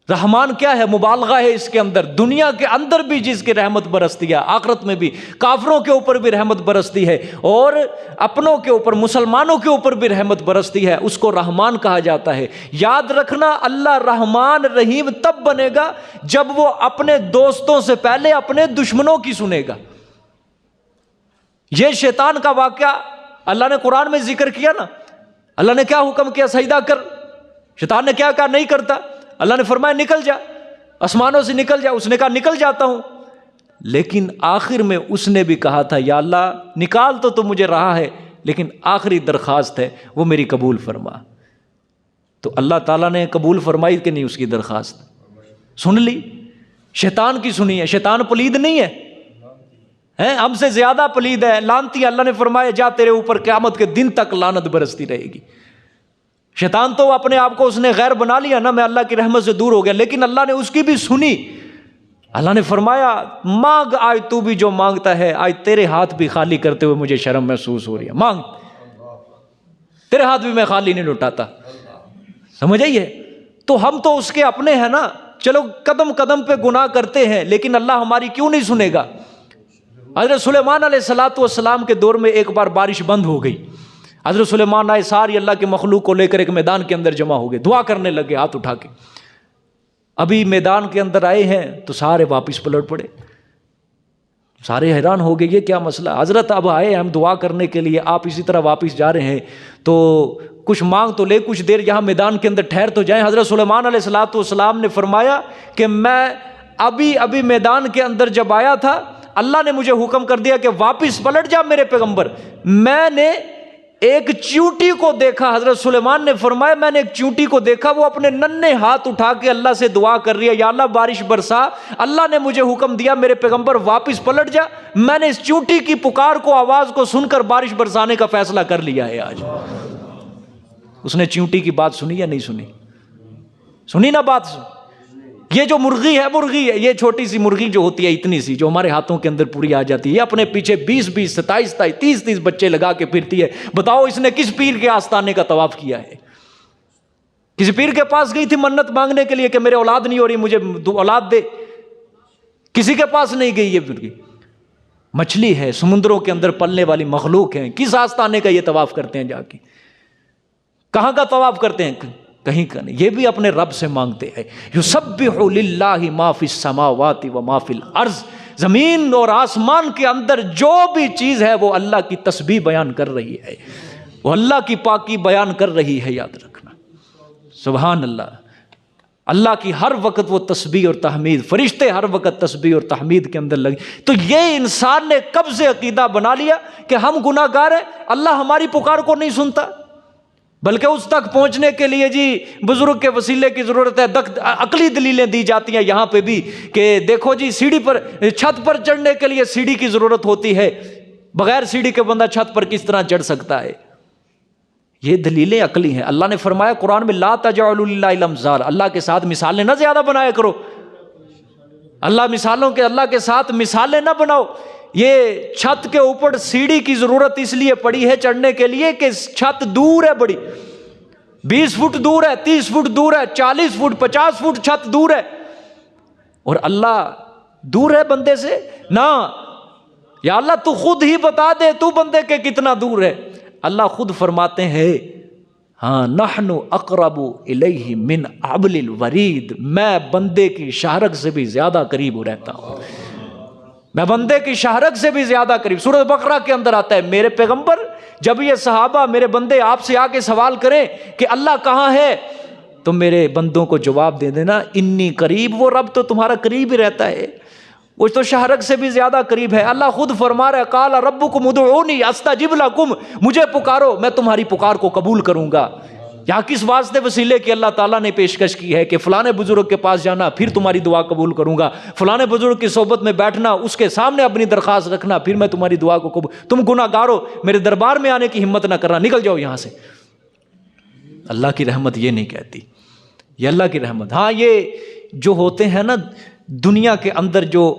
رحمان کیا ہے؟ مبالغہ ہے اس کے اندر. دنیا کے اندر بھی جس کی رحمت برستی ہے، آخرت میں بھی کافروں کے اوپر بھی رحمت برستی ہے، اور اپنوں کے اوپر، مسلمانوں کے اوپر بھی رحمت برستی ہے. اس کو رحمان کہا جاتا ہے. یاد رکھنا، اللہ رحمان رحیم تب بنے گا جب وہ اپنے دوستوں سے پہلے اپنے دشمنوں کی سنے گا. یہ شیطان کا واقعہ اللہ نے قرآن میں ذکر کیا نا. اللہ نے کیا حکم کیا؟ سجدہ کر. شیطان نے کیا کہا؟ نہیں کرتا. اللہ نے فرمایا نکل جا، آسمانوں سے نکل جا. اس نے کہا نکل جاتا ہوں. لیکن آخر میں اس نے بھی کہا تھا یا اللہ نکال تو مجھے رہا ہے، لیکن آخری درخواست ہے وہ میری قبول فرما. تو اللہ تعالیٰ نے قبول فرمائی کہ نہیں؟ اس کی درخواست سن لی. شیطان کی سنی ہے. شیطان پلید نہیں ہے، ہم سے زیادہ پلید ہے، لعنتی. اللہ نے فرمایا جا تیرے اوپر قیامت کے دن تک لعنت برستی رہے گی. شیطان تو اپنے آپ کو اس نے غیر بنا لیا نا، میں اللہ کی رحمت سے دور ہو گیا، لیکن اللہ نے اس کی بھی سنی. اللہ نے فرمایا مانگ، آج تو بھی جو مانگتا ہے، آج تیرے ہاتھ بھی خالی کرتے ہوئے مجھے شرم محسوس ہو رہی ہے. مانگ، تیرے ہاتھ بھی میں خالی نہیں لوٹاتا. سمجھ آئیے؟ تو ہم تو اس کے اپنے ہیں نا. چلو قدم قدم پہ گناہ کرتے ہیں، لیکن اللہ ہماری کیوں نہیں سنے گا؟ حضرت سلیمان علیہ السلام کے دور میں ایک بار بارش بند ہو گئی. حضرت سلیمان آئے، ساری اللہ کے مخلوق کو لے کر ایک میدان کے اندر جمع ہو گئے، دعا کرنے لگے ہاتھ اٹھا کے. ابھی میدان کے اندر آئے ہیں تو سارے واپس پلٹ پڑے. سارے حیران ہو گئے، یہ کیا مسئلہ؟ حضرت اب آئے ہم دعا کرنے کے لیے، آپ اسی طرح واپس جا رہے ہیں، تو کچھ مانگ تو لے، کچھ دیر یہاں میدان کے اندر ٹھہر تو جائیں. حضرت سلیمان علیہ السلام نے فرمایا کہ میں ابھی میدان کے اندر جب آیا تھا، اللہ نے مجھے حکم کر دیا کہ واپس پلٹ جا میرے پیغمبر. میں نے ایک چیونٹی کو دیکھا. حضرت سلیمان نے فرمایا میں نے ایک چیونٹی کو دیکھا، وہ اپنے ننھے ہاتھ اٹھا کے اللہ سے دعا کر رہی ہے، یا اللہ بارش برسا. اللہ نے مجھے حکم دیا میرے پیغمبر واپس پلٹ جا. میں نے اس چیونٹی کی پکار کو، آواز کو سن کر بارش برسانے کا فیصلہ کر لیا ہے آج. اس نے چیونٹی کی بات سنی یا نہیں سنی؟ سنی نا بات. یہ جو مرغی ہے، یہ چھوٹی سی مرغی جو ہوتی ہے اتنی سی، جو ہمارے ہاتھوں کے اندر پوری آ جاتی ہے، یہ اپنے پیچھے 20 27 30 بچے لگا کے پھرتی ہے. بتاؤ اس نے کس پیر کے آستانے کا طواف کیا ہے؟ کسی پیر کے پاس گئی تھی منت مانگنے کے لیے کہ میرے اولاد نہیں ہو رہی، مجھے اولاد دے؟ کسی کے پاس نہیں گئی. یہ مرغی مچھلی ہے، سمندروں کے اندر پلنے والی مخلوق ہیں. کس آستانے کا یہ طواف کرتے ہیں؟ جا کے کہاں کا طواف کرتے ہیں؟ کہیں کا نہیں. یہ بھی اپنے رب سے مانگتے ہیں. یسبح للہ ما فی السماوات و ما فی الارض. زمین اور آسمان کے اندر جو بھی چیز ہے وہ اللہ کی تسبیح بیان کر رہی ہے، وہ اللہ کی پاکی بیان کر رہی ہے. یاد رکھنا، سبحان اللہ. اللہ کی ہر وقت وہ تسبیح اور تحمید، فرشتے ہر وقت تسبیح اور تحمید کے اندر لگے. تو یہ انسان نے کب سے عقیدہ بنا لیا کہ ہم گناہ گار ہیں، اللہ ہماری پکار کو نہیں سنتا. بلکہ اس تک پہنچنے کے لیے جی بزرگ کے وسیلے کی ضرورت ہے. عقلی دلیلیں دی جاتی ہیں یہاں پہ بھی کہ دیکھو جی سیڑھی پر، چھت پر چڑھنے کے لیے سیڑھی کی ضرورت ہوتی ہے، بغیر سیڑھی کے بندہ چھت پر کس طرح چڑھ سکتا ہے؟ یہ دلیلیں عقلی ہیں. اللہ نے فرمایا قرآن میں لا تجعلوا للہ الامثال، اللہ کے ساتھ مثالیں نہ زیادہ بنایا کرو. اللہ کے ساتھ مثالیں نہ بناؤ. یہ چھت کے اوپر سیڑھی کی ضرورت اس لیے پڑی ہے چڑھنے کے لیے کہ چھت دور ہے، بڑی 20 فٹ دور ہے، 30 فٹ دور ہے، 40 فٹ 50 فٹ چھت دور ہے. اور اللہ دور ہے بندے سے نہ. یا اللہ تو خود ہی بتا دے تو بندے کے کتنا دور ہے. اللہ خود فرماتے ہیں ہاں نحن اقرب الیہ من حبل الورید، میں بندے کی شاہرگ سے بھی زیادہ قریب رہتا ہوں. میں بندے کی شہرک سے بھی زیادہ قریب. سورۃ بقرہ کے اندر آتا ہے میرے پیغمبر جب یہ صحابہ میرے بندے آپ سے آ کے سوال کریں کہ اللہ کہاں ہے تو میرے بندوں کو جواب دے دینا انی قریب. وہ رب تو تمہارا قریب ہی رہتا ہے, وہ تو شہرک سے بھی زیادہ قریب ہے. اللہ خود فرما رہا ہے قال ربکم ادعونی استجب لکم, مجھے پکارو میں تمہاری پکار کو قبول کروں گا. یہاں کس واسطے وسیلے کی اللہ تعالیٰ نے پیشکش کی ہے کہ فلانے بزرگ کے پاس جانا پھر تمہاری دعا قبول کروں گا, فلانے بزرگ کی صحبت میں بیٹھنا اس کے سامنے اپنی درخواست رکھنا پھر میں تمہاری دعا کو قبول. تم گناہ گارو میرے دربار میں آنے کی ہمت نہ کرنا, نکل جاؤ یہاں سے. اللہ کی رحمت یہ نہیں کہتی, یہ اللہ کی رحمت. ہاں یہ جو ہوتے ہیں نا دنیا کے اندر جو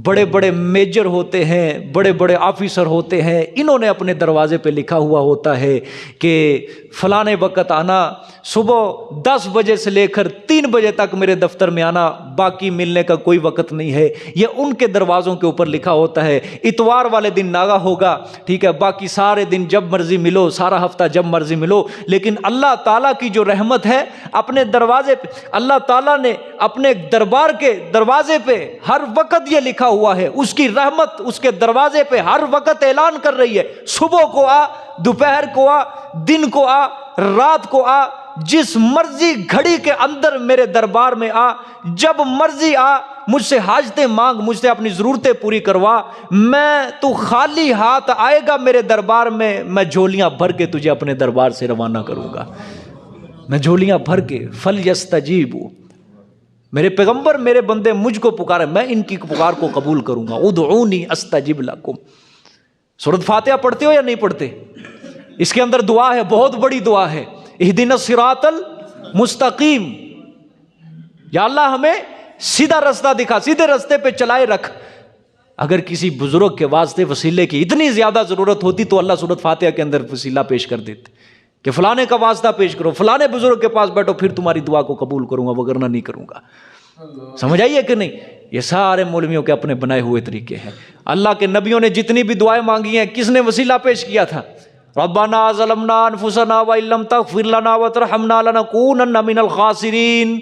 بڑے بڑے میجر ہوتے ہیں, بڑے بڑے آفیسر ہوتے ہیں, انہوں نے اپنے دروازے پہ لکھا ہوا ہوتا ہے کہ فلانے وقت آنا, صبح 10 بجے سے لے کر 3 بجے تک میرے دفتر میں آنا, باقی ملنے کا کوئی وقت نہیں ہے. یہ ان کے دروازوں کے اوپر لکھا ہوتا ہے. اتوار والے دن ناغا ہوگا, ٹھیک ہے, باقی سارے دن جب مرضی ملو, سارا ہفتہ جب مرضی ملو. لیکن اللہ تعالیٰ کی جو رحمت ہے اپنے دروازے پہ, اللہ تعالیٰ نے اپنے دربار کے دروازے پہ ہر وقت یہ لکھا ہوا ہے, اس کی رحمت اس کے دروازے پہ ہر وقت اعلان کر رہی ہے. صبح کو آ, دوپہر کو آ, دن کو آ, رات کو آ, جس مرضی گھڑی کے اندر میرے دربار میں آ, جب مرضی آ, مجھ سے حاجتیں مانگ, مجھ سے اپنی ضرورتیں پوری کروا. میں تو خالی ہاتھ آئے گا میرے دربار میں جھولیاں بھر کے تجھے اپنے دربار سے روانہ کروں گا, میں جھولیاں بھر کے. فلیستجیبوا, میرے پیغمبر میرے بندے مجھ کو پکارے, میں ان کی پکار کو قبول کروں گا. ادعونی استجب لکم. سورۃ فاتحہ پڑھتے ہو یا نہیں پڑھتے؟ اس کے اندر دعا ہے, بہت بڑی دعا ہے, اہدنا الصراط المستقیم. یا اللہ ہمیں سیدھا رستہ دکھا, سیدھے رستے پہ چلائے رکھ. اگر کسی بزرگ کے واسطے وسیلے کی اتنی زیادہ ضرورت ہوتی تو اللہ سورۃ فاتحہ کے اندر وسیلہ پیش کر دیتے کہ فلانے کا واسطہ پیش کرو, فلانے بزرگ کے پاس بیٹھو پھر تمہاری دعا کو قبول کروں گا, وگرنہ نہیں کروں گا. سمجھ آئیے کہ نہیں؟ یہ سارے مولویوں کے اپنے بنائے ہوئے طریقے ہیں. اللہ کے نبیوں نے جتنی بھی دعائیں مانگی ہیں کس نے وسیلہ پیش کیا تھا؟ ربنا ظلمنا انفسنا وان لم تغفر لنا وترحمنا لنکونن من الخاسرین.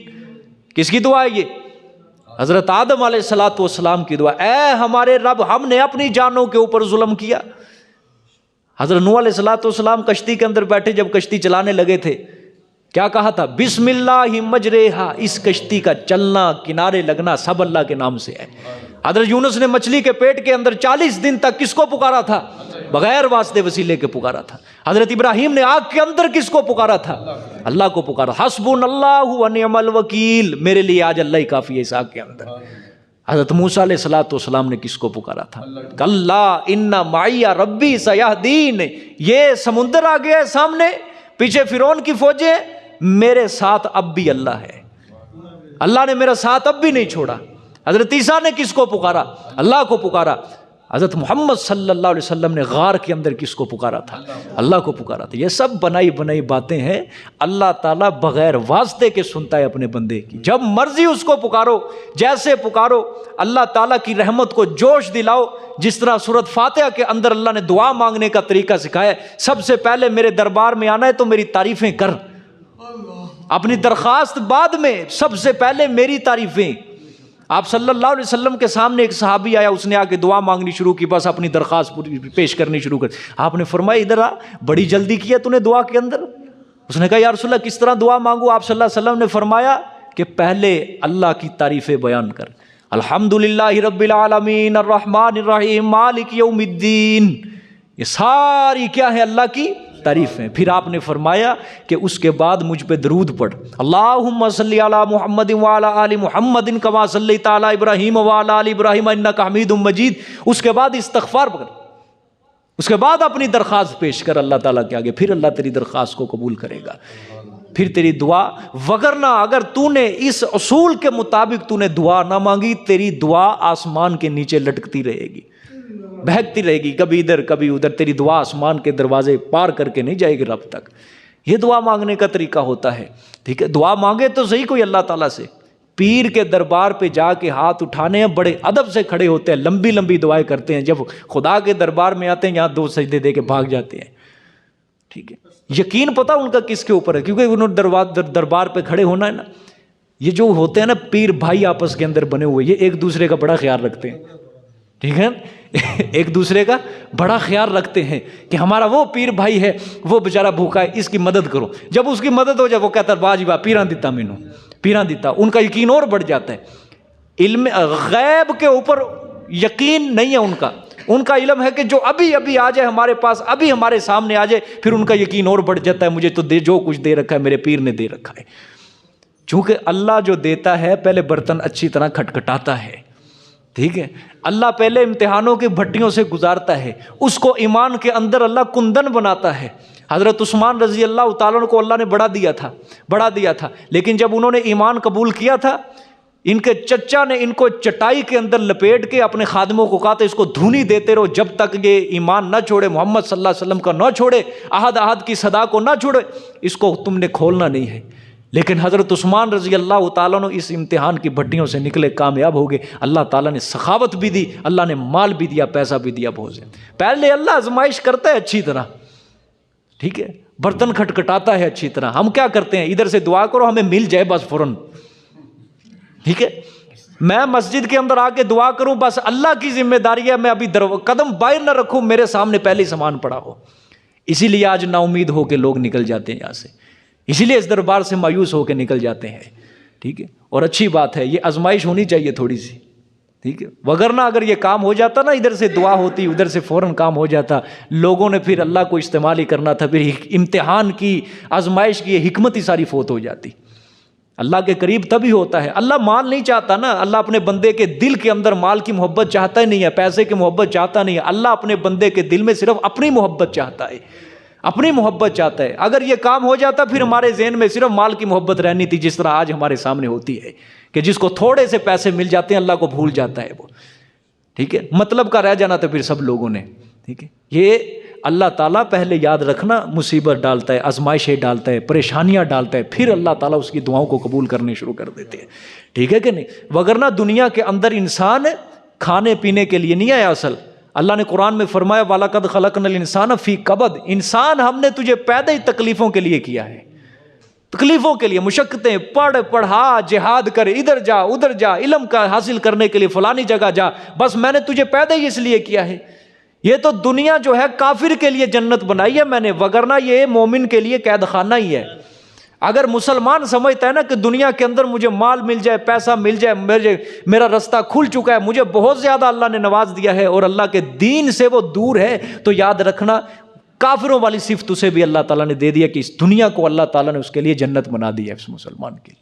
کس کی دعا ہے یہ؟ حضرت آدم علیہ الصلوۃ والسلام کی دعا. اے ہمارے رب, ہم نے اپنی جانوں کے اوپر ظلم کیا. حضرت نوح علیہ الصلوۃ والسلام کشتی کے اندر بیٹھے, جب کشتی چلانے لگے تھے کیا کہا تھا؟ بسم اللہ مجریہا. اس کشتی کا چلنا, کنارے لگنا سب اللہ کے نام سے ہے. حضرت یونس نے مچھلی کے پیٹ کے اندر 40 دن تک کس کو پکارا تھا؟ بغیر واسطے وسیلے کے پکارا تھا. حضرت ابراہیم نے آگ کے اندر کس کو پکارا تھا؟ اللہ کو پکارا. حسبنا اللہ ونعم الوکیل, میرے لیے آج اللہ ہی کافی ہے اس آگ کے اندر. حضرت موسیٰ علیہ الصلوۃ والسلام نے کس کو پکارا تھا؟ کلا ان معی ربی سیہدین. یہ سمندر آ گیا ہے سامنے, پیچھے فرعون کی فوجیں, میرے ساتھ اب بھی اللہ ہے. اللہ نے میرا ساتھ اب بھی نہیں چھوڑا. حضرت عیسیٰ نے کس کو پکارا؟ اللہ کو پکارا. حضرت محمد صلی اللہ علیہ وسلم نے غار کے اندر کس کو پکارا تھا؟ اللہ کو پکارا تھا. یہ سب بنائی بنائی باتیں ہیں. اللہ تعالیٰ بغیر واسطے کے سنتا ہے اپنے بندے کی. جب مرضی اس کو پکارو, جیسے پکارو. اللہ تعالیٰ کی رحمت کو جوش دلاؤ, جس طرح سورۃ فاتحہ کے اندر اللہ نے دعا مانگنے کا طریقہ سکھایا. سب سے پہلے میرے دربار میں آنا ہے تو میری تعریفیں کر, اپنی درخواست بعد میں, سب سے پہلے میری تعریفیں. آپ صلی اللہ علیہ وسلم کے سامنے ایک صحابی آیا, اس نے آ کے دعا مانگنی شروع کی, بس اپنی درخواست پیش کرنی شروع کر. آپ نے فرمایا ادھر آ, بڑی جلدی کیا تو نے دعا کے اندر. اس نے کہا یا رسول اللہ کس طرح دعا مانگوں؟ آپ صلی اللہ علیہ وسلم نے فرمایا کہ پہلے اللہ کی تعریفیں بیان کر. الحمدللہ رب العالمین الرحمن الرحیم مالک یوم الدین. یہ ساری کیا ہے؟ اللہ کی تعریفیں. پھر آپ نے فرمایا کہ اس کے بعد مجھ پہ درود پڑھ. اللہم صلی علی محمد وعلی آل محمد کما صلیت علی ابراہیم وعلی آل ابراہیم انک حمید مجید. اس کے بعد استغفار پڑھ, اس کے بعد اپنی درخواست پیش کر اللہ تعالیٰ کے آگے. پھر اللہ تیری درخواست کو قبول کرے گا, پھر تیری دعا. وگرنہ اگر تو نے اس اصول کے مطابق تو نے دعا نہ مانگی, تیری دعا آسمان کے نیچے لٹکتی رہے گی, بہکتی رہے گی, کبھی ادھر کبھی ادھر. تیری دعا آسمان کے دروازے پار کر کے نہیں جائے گی رب تک. یہ دعا مانگنے کا طریقہ ہوتا ہے. ٹھیک ہے, دعا مانگے تو صحیح کوئی اللہ تعالیٰ سے. پیر کے دربار پہ جا کے ہاتھ اٹھانے ہیں, بڑے ادب سے کھڑے ہوتے ہیں, لمبی لمبی دعائیں کرتے ہیں. جب خدا کے دربار میں آتے ہیں یہاں 2 سجدے دے کے بھاگ جاتے ہیں. ٹھیک ہے, یقین پتہ ان کا کس کے اوپر ہے؟ کیونکہ انہوں نے دربار پہ کھڑے ہونا ہے نا. یہ جو ہوتے ہیں نا پیر بھائی آپس کے اندر بنے ہوئے, یہ ایک دوسرے کا بڑا خیال رکھتے ہیں. ٹھیک ہے، ایک دوسرے کا بڑا خیال رکھتے ہیں کہ ہمارا وہ پیر بھائی ہے، وہ بیچارہ بھوکا ہے، اس کی مدد کرو. جب اس کی مدد ہو جائے وہ کہتا ہے واہ جی واہ پیراں دیتا مینوں، پیراں دیتا. ان کا یقین اور بڑھ جاتا ہے. علم غیب کے اوپر یقین نہیں ہے ان کا علم ہے کہ جو ابھی ابھی آ جائے ہمارے پاس، ابھی ہمارے سامنے آ جائے، پھر ان کا یقین اور بڑھ جاتا ہے. مجھے تو جو کچھ دے رکھا ہے میرے پیر نے دے رکھا ہے. چونکہ اللہ جو دیتا ہے پہلے برتن اچھی طرح کھٹکھٹاتا ہے. ٹھیک ہے، اللہ پہلے امتحانوں کی بھٹیوں سے گزارتا ہے، اس کو ایمان کے اندر اللہ کندن بناتا ہے. حضرت عثمان رضی اللہ تعالیٰ کو اللہ نے بڑا دیا تھا، لیکن جب انہوں نے ایمان قبول کیا تھا، ان کے چچا نے ان کو چٹائی کے اندر لپیٹ کے اپنے خادموں کو کہا تھا اس کو دھونی دیتے رہو جب تک یہ ایمان نہ چھوڑے، محمد صلی اللہ علیہ وسلم کا نہ چھوڑے، احد کی صدا کو نہ چھوڑے، اس کو تم نے کھولنا نہیں ہے. لیکن حضرت عثمان رضی اللہ تعالیٰ نے اس امتحان کی بھٹیوں سے نکلے، کامیاب ہو گئے. اللہ تعالیٰ نے سخاوت بھی دی، اللہ نے مال بھی دیا، پیسہ بھی دیا بہت سے. پہلے اللہ آزمائش کرتا ہے اچھی طرح، ٹھیک ہے، برتن کھٹکھٹاتا ہے اچھی طرح. ہم کیا کرتے ہیں، ادھر سے دعا کرو ہمیں مل جائے بس فوراً. ٹھیک ہے، میں مسجد کے اندر آ کے دعا کروں بس اللہ کی ذمہ داری ہے، میں ابھی قدم باہر نہ رکھوں، میرے سامنے پہلے ہی سامان پڑا ہو. اسی لیے آج نا امید ہو کے لوگ نکل جاتے ہیں یہاں سے، اسی لیے اس دربار سے مایوس ہو کے نکل جاتے ہیں. ٹھیک ہے، اور اچھی بات ہے، یہ آزمائش ہونی چاہیے تھوڑی سی. ٹھیک ہے، وگرنہ اگر یہ کام ہو جاتا نا، ادھر سے دعا ہوتی ادھر سے فوراً کام ہو جاتا، لوگوں نے پھر اللہ کو استعمال ہی کرنا تھا، پھر امتحان کی آزمائش کی حکمت ہی ساری فوت ہو جاتی. اللہ کے قریب تبھی ہوتا ہے. اللہ مال نہیں چاہتا نا، اللہ اپنے بندے کے دل کے اندر مال کی محبت چاہتا ہی نہیں ہے، پیسے کی محبت چاہتا نہیں ہے. اللہ اپنے بندے کے دل میں صرف اپنی محبت چاہتا ہے، اپنی محبت چاہتا ہے. اگر یہ کام ہو جاتا پھر ہمارے ذہن میں صرف مال کی محبت رہنی تھی، جس طرح آج ہمارے سامنے ہوتی ہے کہ جس کو تھوڑے سے پیسے مل جاتے ہیں اللہ کو بھول جاتا ہے وہ. ٹھیک ہے، مطلب کا رہ جانا تھا پھر سب لوگوں نے. ٹھیک ہے، یہ اللہ تعالیٰ پہلے یاد رکھنا مصیبت ڈالتا ہے، آزمائشیں ڈالتا ہے، پریشانیاں ڈالتا ہے، پھر اللہ تعالیٰ اس کی دعاؤں کو قبول کرنے شروع کر دیتے ہیں. ٹھیک ہے کہ نہیں؟ وگرنہ دنیا کے اندر انسان کھانے پینے کے لیے نہیں آیا اصل. اللہ نے قرآن میں فرمایا وَلَقَدْ خَلَقْنَا الْإِنسَانَ فِي كَبَدٍ، انسان ہم نے تجھے پیدا ہی تکلیفوں کے لیے کیا ہے، تکلیفوں کے لیے، مشقتیں، پڑھا، جہاد کر، ادھر جا ادھر جا، علم کا حاصل کرنے کے لیے فلانی جگہ جا، بس میں نے تجھے پیدا ہی اس لیے کیا ہے. یہ تو دنیا جو ہے کافر کے لیے جنت بنائی ہے میں نے، وگرنہ یہ مومن کے لیے قید خانہ ہی ہے. اگر مسلمان سمجھتا ہے نا کہ دنیا کے اندر مجھے مال مل جائے، پیسہ مل جائے، میرا رستہ کھل چکا ہے، مجھے بہت زیادہ اللہ نے نواز دیا ہے اور اللہ کے دین سے وہ دور ہے، تو یاد رکھنا کافروں والی صفت اسے بھی اللہ تعالیٰ نے دے دیا کہ اس دنیا کو اللہ تعالیٰ نے اس کے لیے جنت بنا دی ہے اس مسلمان کے لیے.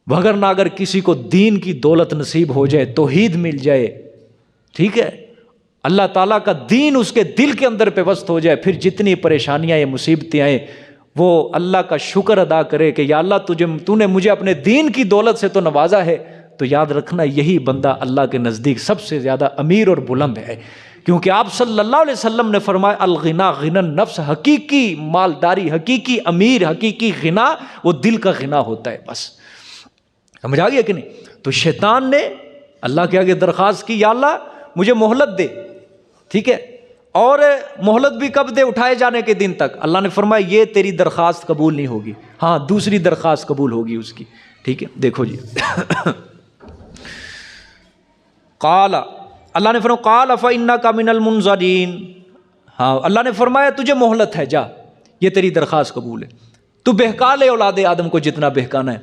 وگرنہ اگر کسی کو دین کی دولت نصیب ہو جائے، توحید مل جائے، ٹھیک ہے، اللہ تعالیٰ کا دین اس کے دل کے اندر پیوست ہو جائے، پھر جتنی پریشانیاں یا مصیبتیں آئیں وہ اللہ کا شکر ادا کرے کہ یا اللہ تو نے مجھے اپنے دین کی دولت سے تو نوازا ہے. تو یاد رکھنا یہی بندہ اللہ کے نزدیک سب سے زیادہ امیر اور بلند ہے، کیونکہ آپ صلی اللہ علیہ وسلم نے فرمایا الغنا غنى النفس، حقیقی مالداری، حقیقی امیر، حقیقی غنا وہ دل کا غنا ہوتا ہے. بس سمجھ آ گیا کہ نہیں؟ تو شیطان نے اللہ کے آگے درخواست کی یا اللہ مجھے مہلت دے، ٹھیک ہے، اور مہلت بھی کب دے؟ اٹھائے جانے کے دن تک. اللہ نے فرمایا یہ تیری درخواست قبول نہیں ہوگی، ہاں دوسری درخواست قبول ہوگی اس کی. ٹھیک ہے، دیکھو جی قال، اللہ نے فرمایا قال فإنک من المنظرین، ہاں اللہ نے فرمایا تجھے مہلت ہے، جا یہ تیری درخواست قبول ہے، تو بہکا لے اولاد آدم کو جتنا بہکانا ہے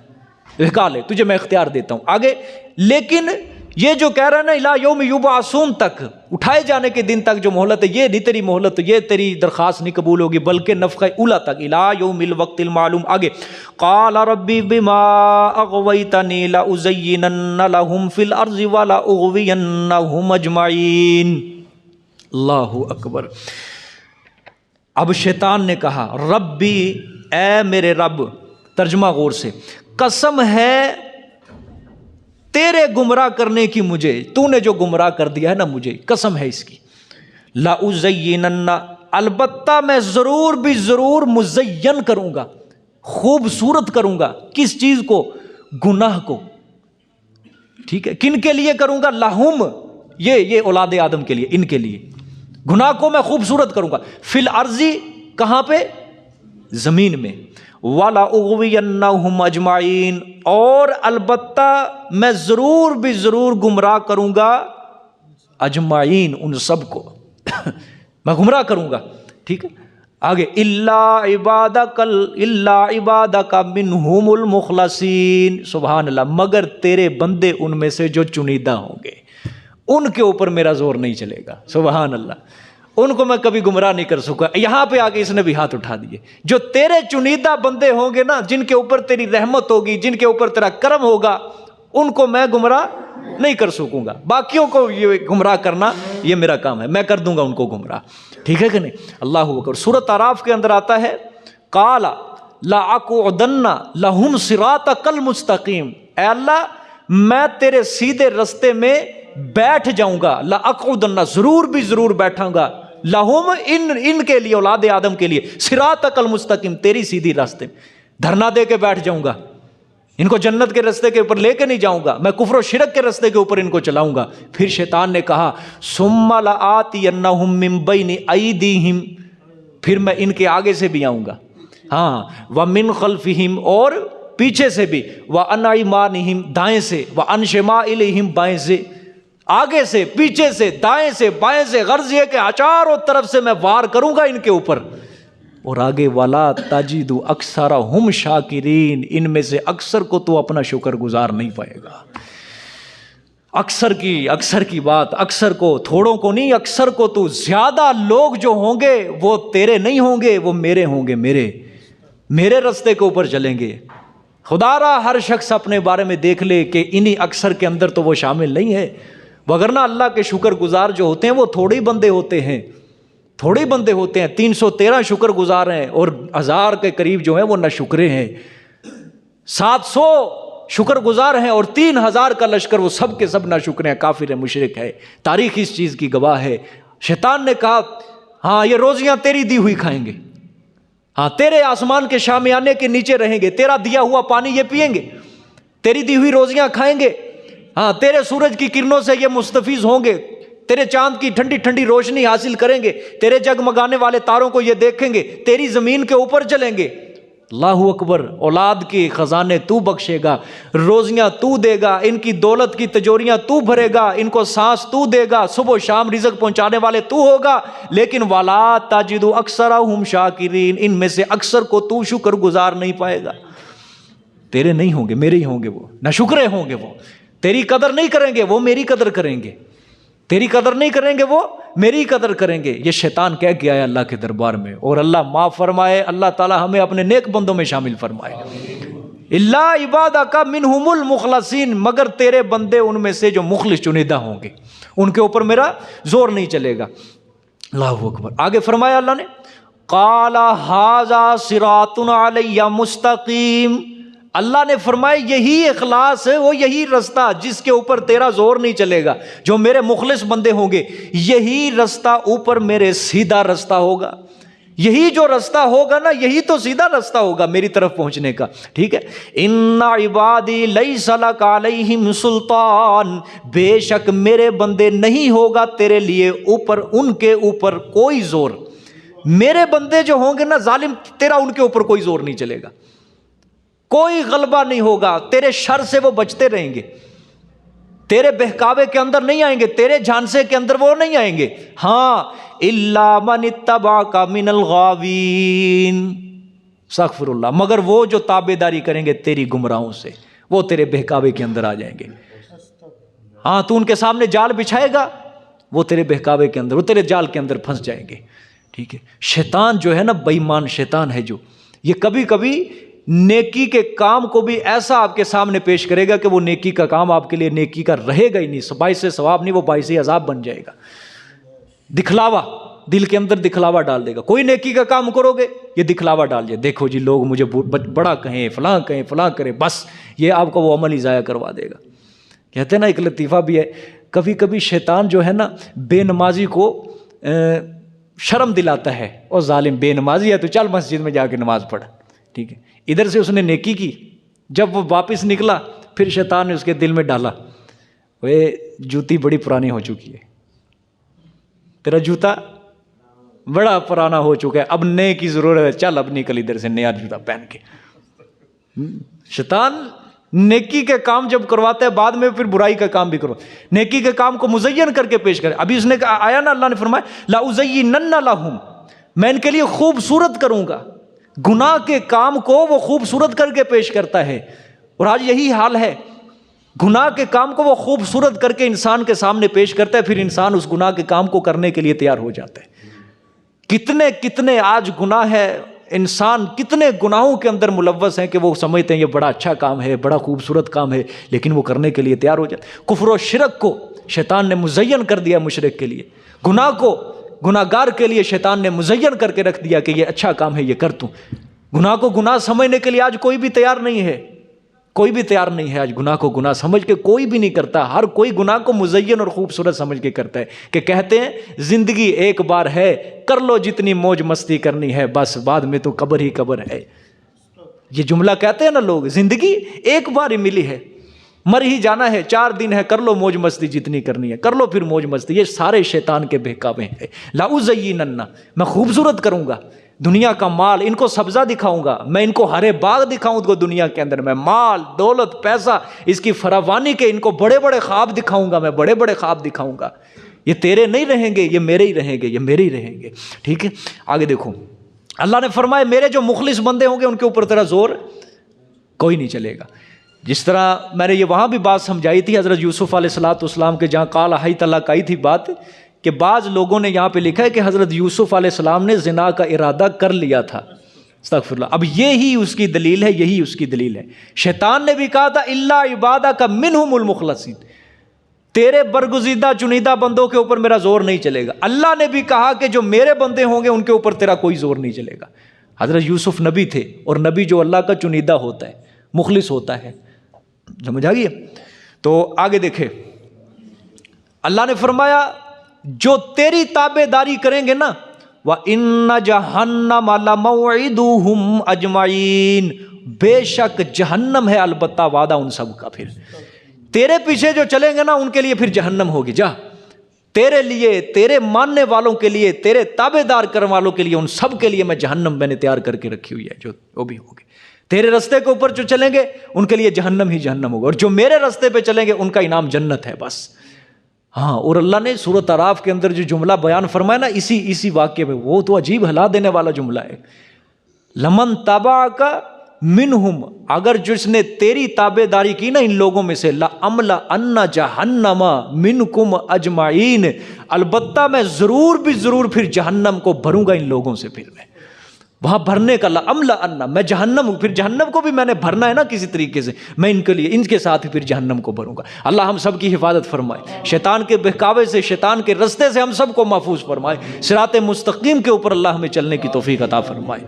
بہکا لے، تجھے میں اختیار دیتا ہوں آگے. لیکن یہ جو کہہ رہا ہے نا الی یوم یبعثون تک، اٹھائے جانے کے دن تک جو مہلت ہے، یہ نہیں تیری مہلت، یہ تیری درخواست نہیں قبول ہوگی، بلکہ نفخہ اولا تک، الی یوم الوقت المعلوم. آگے قال ربی بما اغویتنی لازینن لهم فی الارض ولاغوینہم اجمعین. اللہ اکبر. اب شیطان نے کہا ربی، اے میرے رب، ترجمہ غور سے، قسم ہے تیرے گمراہ کرنے کی مجھے، تو نے جو گمراہ کر دیا ہے نا مجھے، قسم ہے اس کی، لَأُزَيِّنَنَّ، البتہ میں ضرور بھی ضرور مزین کروں گا، خوبصورت کروں گا. کس چیز کو؟ گناہ کو. ٹھیک ہے، کن کے لیے کروں گا؟ لہم، یہ اولاد آدم کے لیے، ان کے لیے گناہ کو میں خوبصورت کروں گا. فی الارض، کہاں پہ؟ زمین میں. وَلَأُغْوِيَنَّهُمْ أَجْمَعِينَ، اور البتہ میں ضرور بھی ضرور گمراہ کروں گا اجمعین، ان سب کو میں گمراہ کروں گا. ٹھیک ہے آگے، الا عبادک منہم المخلصین. سبحان اللہ، مگر تیرے بندے ان میں سے جو چنیدہ ہوں گے ان کے اوپر میرا زور نہیں چلے گا. سبحان اللہ، ان کو میں کبھی گمراہ نہیں کر سکا. یہاں پہ آگے اس نے بھی ہاتھ اٹھا دیے. جو تیرے چنیدہ بندے ہوں گے نا، جن کے اوپر تیری رحمت ہوگی، جن کے اوپر تیرا کرم ہوگا، ان کو میں گمراہ نہیں کر سکوں گا. باقیوں کو یہ گمراہ کرنا یہ میرا کام ہے، میں کر دوں گا ان کو گمراہ. ٹھیک ہے کہ نہیں؟ اللہ اکبر. سورۃ اعراف کے اندر آتا ہے قال لاقعدن لہم صراطک المستقیم. اے اللہ میں تیرے سیدھے رستے میں بیٹھ جاؤں گا. لاقعدن ضرور بھی ضرور بیٹھاں گا. لہم ان کے لیے، اولاد آدم کے لیے، صراطک المستقیم تیری سیدھی راستے میں دھرنا دے کے بیٹھ جاؤں گا. ان کو جنت کے راستے کے اوپر لے کے نہیں جاؤں گا، میں کفر و شرک کے راستے کے اوپر ان کو چلاؤں گا. پھر شیطان نے کہا ثم لآتینہم من بین ایدیہم، پھر میں ان کے آگے سے بھی آؤں گا، ہاں، ومن خلفہم، اور پیچھے سے بھی، وعن ایمانہم دائیں سے، وعن شمائلہم بائیں سے، آگے سے، پیچھے سے، دائیں سے، بائیں سے. غرض یہ کہ چاروں طرف سے میں وار کروں گا ان کے اوپر. اور آگے وَلَا تَجِدُ أَكْثَرَهُمْ شَاكِرِينَ، ان میں سے اکثر کو تو اپنا شکر گزار نہیں پائے گا. اکثر کی بات، اکثر کو، تھوڑوں کو نہیں، اکثر کو. تو زیادہ لوگ جو ہوں گے وہ تیرے نہیں ہوں گے، وہ میرے ہوں گے، میرے راستے کے اوپر چلیں گے. خدا را ہر شخص اپنے بارے میں دیکھ لے کہ انہی اکثر کے اندر تو وہ شامل نہیں ہے. وگرنہ اللہ کے شکر گزار جو ہوتے ہیں وہ تھوڑے بندے ہوتے ہیں، 313 شکر گزار ہیں، اور 1000 کے قریب جو ہیں وہ ناشکرے ہیں. 700 شکر گزار ہیں اور 3000 کا لشکر، وہ سب کے سب ناشکرے ہیں، کافر ہیں، مشرک ہے. تاریخ اس چیز کی گواہ ہے. شیطان نے کہا ہاں یہ روزیاں تیری دی ہوئی کھائیں گے، ہاں تیرے آسمان کے شامیانے کے نیچے رہیں گے، تیرا دیا ہوا پانی یہ پئیں گے، تیری دی ہوئی روزیاں کھائیں گے، ہاں تیرے سورج کی کرنوں سے یہ مستفیض ہوں گے، تیرے چاند کی ٹھنڈی ٹھنڈی روشنی حاصل کریں گے، تیرے جگمگانے والے تاروں کو یہ دیکھیں گے، تیری زمین کے اوپر چلیں گے. اللہ اکبر. اولاد کے خزانے تو بخشے گا، روزیاں تو دے گا، ان کی دولت کی تجوریاں تو بھرے گا، ان کو سانس تو دے گا، صبح و شام رزق پہنچانے والے تو ہوگا. لیکن وَلَا تَجِدُ أَكْثَرَهُمْ شَاكِرِينَ، ان میں سے اکثر کو تو شکر گزار نہیں پائے گا. تیرے نہیں ہوں گے، میرے ہی ہوں گے، وہ ناشکرے ہوں گے، وہ تیری قدر نہیں کریں گے، وہ میری قدر کریں گے. تیری قدر نہیں کریں گے، وہ میری قدر کریں گے. یہ شیطان کہہ کے آیا اللہ کے دربار میں. اور اللہ معاف فرمائے، اللہ تعالی ہمیں اپنے نیک بندوں میں شامل فرمائے. الا عبادک منہم المخلصین، مگر تیرے بندے ان میں سے جو مخلص چنیدہ ہوں گے، ان کے اوپر میرا زور نہیں چلے گا. اللہ اکبر. آگے فرمایا اللہ نے قال ھذا صراط علی مستقیم. اللہ نے فرمایا یہی اخلاص ہے، وہ یہی رستہ جس کے اوپر تیرا زور نہیں چلے گا. جو میرے مخلص بندے ہوں گے، یہی رستہ اوپر میرے سیدھا رستہ ہوگا. یہی جو رستہ ہوگا نا، یہی تو سیدھا رستہ ہوگا میری طرف پہنچنے کا. ٹھیک ہے. ان عبادی لیس لک علیہم سلطان، بے شک میرے بندے نہیں ہوگا تیرے لیے اوپر ان کے اوپر کوئی زور. میرے بندے جو ہوں گے نا ظالم، تیرا ان کے اوپر کوئی زور نہیں چلے گا، کوئی غلبہ نہیں ہوگا. تیرے شر سے وہ بچتے رہیں گے، تیرے بہکاوے کے اندر نہیں آئیں گے، تیرے جھانسے کے اندر وہ نہیں آئیں گے. ہاں الا من اتبعک من الغاوین، استغفر اللہ، مگر وہ جو تابع داری کریں گے تیری گمراہوں سے، وہ تیرے بہکاوے کے اندر آ جائیں گے. ہاں تو ان کے سامنے جال بچھائے گا، وہ تیرے بہکاوے کے اندر، وہ تیرے جال کے اندر پھنس جائیں گے. ٹھیک ہے. شیطان جو ہے نا، بے ایمان شیطان ہے جو، یہ کبھی کبھی نیکی کے کام کو بھی ایسا آپ کے سامنے پیش کرے گا کہ وہ نیکی کا کام آپ کے لیے نیکی کا رہے گا ہی نہیں، باعث ثواب نہیں، وہ باعث عذاب بن جائے گا. دکھلاوا، دل کے اندر دکھلاوا ڈال دے گا. کوئی نیکی کا کام کرو گے، یہ دکھلاوا ڈال دے، دیکھو جی لوگ مجھے بڑا کہیں، فلاں کہیں، فلاں کرے، بس یہ آپ کو وہ عمل ہی ضائع کروا دے گا. کہتے ہیں نا ایک لطیفہ بھی ہے، کبھی کبھی شیطان جو ہے نا بے نمازی کو شرم دلاتا ہے، اور ظالم بے نمازی ہے تو چل مسجد میں جا کے نماز پڑھ. ٹھیک ہے. ادھر سے اس نے نیکی کی، جب وہ واپس نکلا پھر شیطان نے اس کے دل میں ڈالا، وہ جوتی بڑی پرانی ہو چکی ہے، تیرا جوتا بڑا پرانا ہو چکا ہے، اب نئے کی ضرورت ہے، چل اب نکل ادھر سے نیا جوتا پہن کے. شیطان نیکی کے کام جب کرواتا ہے بعد میں پھر برائی کا کام بھی کرو. نیکی کے کام کو مزین کر کے پیش کرے. ابھی اس نے آیا نا, اللہ نے فرمایا لَأُزَيِّنَنَّ لَهُمْ, میں ان کے لیے خوبصورت کروں گا. گناہ کے کام کو وہ خوبصورت کر کے پیش کرتا ہے, اور آج یہی حال ہے. گناہ کے کام کو وہ خوبصورت کر کے انسان کے سامنے پیش کرتا ہے, پھر انسان اس گناہ کے کام کو کرنے کے لیے تیار ہو جاتا ہے. کتنے کتنے آج گناہ ہے, انسان کتنے گناہوں کے اندر ملوث ہیں کہ وہ سمجھتے ہیں یہ بڑا اچھا کام ہے, بڑا خوبصورت کام ہے, لیکن وہ کرنے کے لیے تیار ہو جاتے. کفر و شرک کو شیطان نے مزین کر دیا مشرک کے لیے, گناہ کو گناہ گار کے لیے شیطان نے مزین کر کے رکھ دیا کہ یہ اچھا کام ہے, یہ کر توں. گناہ کو گناہ سمجھنے کے لیے آج کوئی بھی تیار نہیں ہے, کوئی بھی تیار نہیں ہے. آج گناہ کو گناہ سمجھ کے کوئی بھی نہیں کرتا. ہر کوئی گناہ کو مزین اور خوبصورت سمجھ کے کرتا ہے کہ کہتے ہیں زندگی ایک بار ہے, کر لو جتنی موج مستی کرنی ہے, بس بعد میں تو قبر ہی قبر ہے. یہ جملہ کہتے ہیں نا لوگ, زندگی ایک بار ہی ملی ہے, مر ہی جانا ہے, 4 دن ہے, کر لو موج مستی جتنی کرنی ہے, کر لو پھر موج مستی. یہ سارے شیطان کے بہکاوے ہیں. لَأُزَيِّنَنَّ, میں خوبصورت کروں گا دنیا کا مال, ان کو سبزہ دکھاؤں گا, میں ان کو ہرے باغ دکھاؤں گا دنیا کے اندر, میں مال دولت پیسہ اس کی فراوانی کے ان کو بڑے بڑے خواب دکھاؤں گا, میں بڑے بڑے خواب دکھاؤں گا. یہ تیرے نہیں رہیں گے, یہ میرے ہی رہیں گے, یہ میرے ہی رہیں گے. ٹھیک ہے, آگے دیکھو. اللہ نے فرمایا میرے جو مخلص بندے ہوں گے ان کے اوپر تیرا زور کوئی نہیں چلے گا. جس طرح میں نے یہ وہاں بھی بات سمجھائی تھی حضرت یوسف علیہ السلام کے, جہاں قال حیت اللہ کہی تھی بات, کہ بعض لوگوں نے یہاں پہ لکھا ہے کہ حضرت یوسف علیہ السلام نے زنا کا ارادہ کر لیا تھا. استغفر اللہ. اب یہی اس کی دلیل ہے, یہی اس کی دلیل ہے. شیطان نے بھی کہا تھا الا عبادک منہم المخلصین, تیرے برگزیدہ چنیدہ بندوں کے اوپر میرا زور نہیں چلے گا. اللہ نے بھی کہا کہ جو میرے بندے ہوں گے ان کے اوپر تیرا کوئی زور نہیں چلے گا. حضرت یوسف نبی تھے, اور نبی جو اللہ کا چنیدہ ہوتا ہے, مخلص ہوتا ہے. سمجھ آ گئی؟ تو آگے دیکھیں, اللہ نے فرمایا جو تیری تابع داری کریں گے نا, وَإِنَّ جَهَنَّمَ لَمَوْعِدُهُمْ أَجْمَعِينَ, بے شک جہنم ہے البتہ وعدہ ان سب کا. پھر تیرے پیچھے جو چلیں گے نا ان کے لیے پھر جہنم ہوگی. جا تیرے لیے, تیرے ماننے والوں کے لیے, تیرے تابع دار کرنے والوں کے لیے, ان سب کے لیے میں جہنم میں نے تیار کر کے رکھی ہوئی ہے, جو وہ بھی ہوگی. تیرے رستے کے اوپر جو چلیں گے ان کے لیے جہنم ہی جہنم ہوگا, اور جو میرے رستے پہ چلیں گے ان کا انعام جنت ہے بس. ہاں, اور اللہ نے سورۃ اعراف کے اندر جو جملہ بیان فرمایا نا اسی واقعے میں, وہ تو عجیب ہلا دینے والا جملہ ہے. لمن تبعک منہم, اگر جس نے تیری تابع داری کی نا ان لوگوں میں سے, لَأَمْلَأَنَّ جَهَنَّمَ مِنْكُمْ أَجْمَعِينَ, البتہ میں ضرور بھی ضرور پھر جہنم کو بھروں گا ان لوگوں سے. پھر میں وہاں بھرنے کا لَأَمْلَأَنَّ, میں جہنم ہوں, پھر جہنم کو بھی میں نے بھرنا ہے نا کسی طریقے سے, میں ان کے لیے ان کے ساتھ ہی پھر جہنم کو بھروں گا. اللہ ہم سب کی حفاظت فرمائے, شیطان کے بہکاوے سے, شیطان کے رستے سے ہم سب کو محفوظ فرمائے, صراط مستقیم کے اوپر اللہ ہمیں چلنے کی توفیق عطا فرمائے.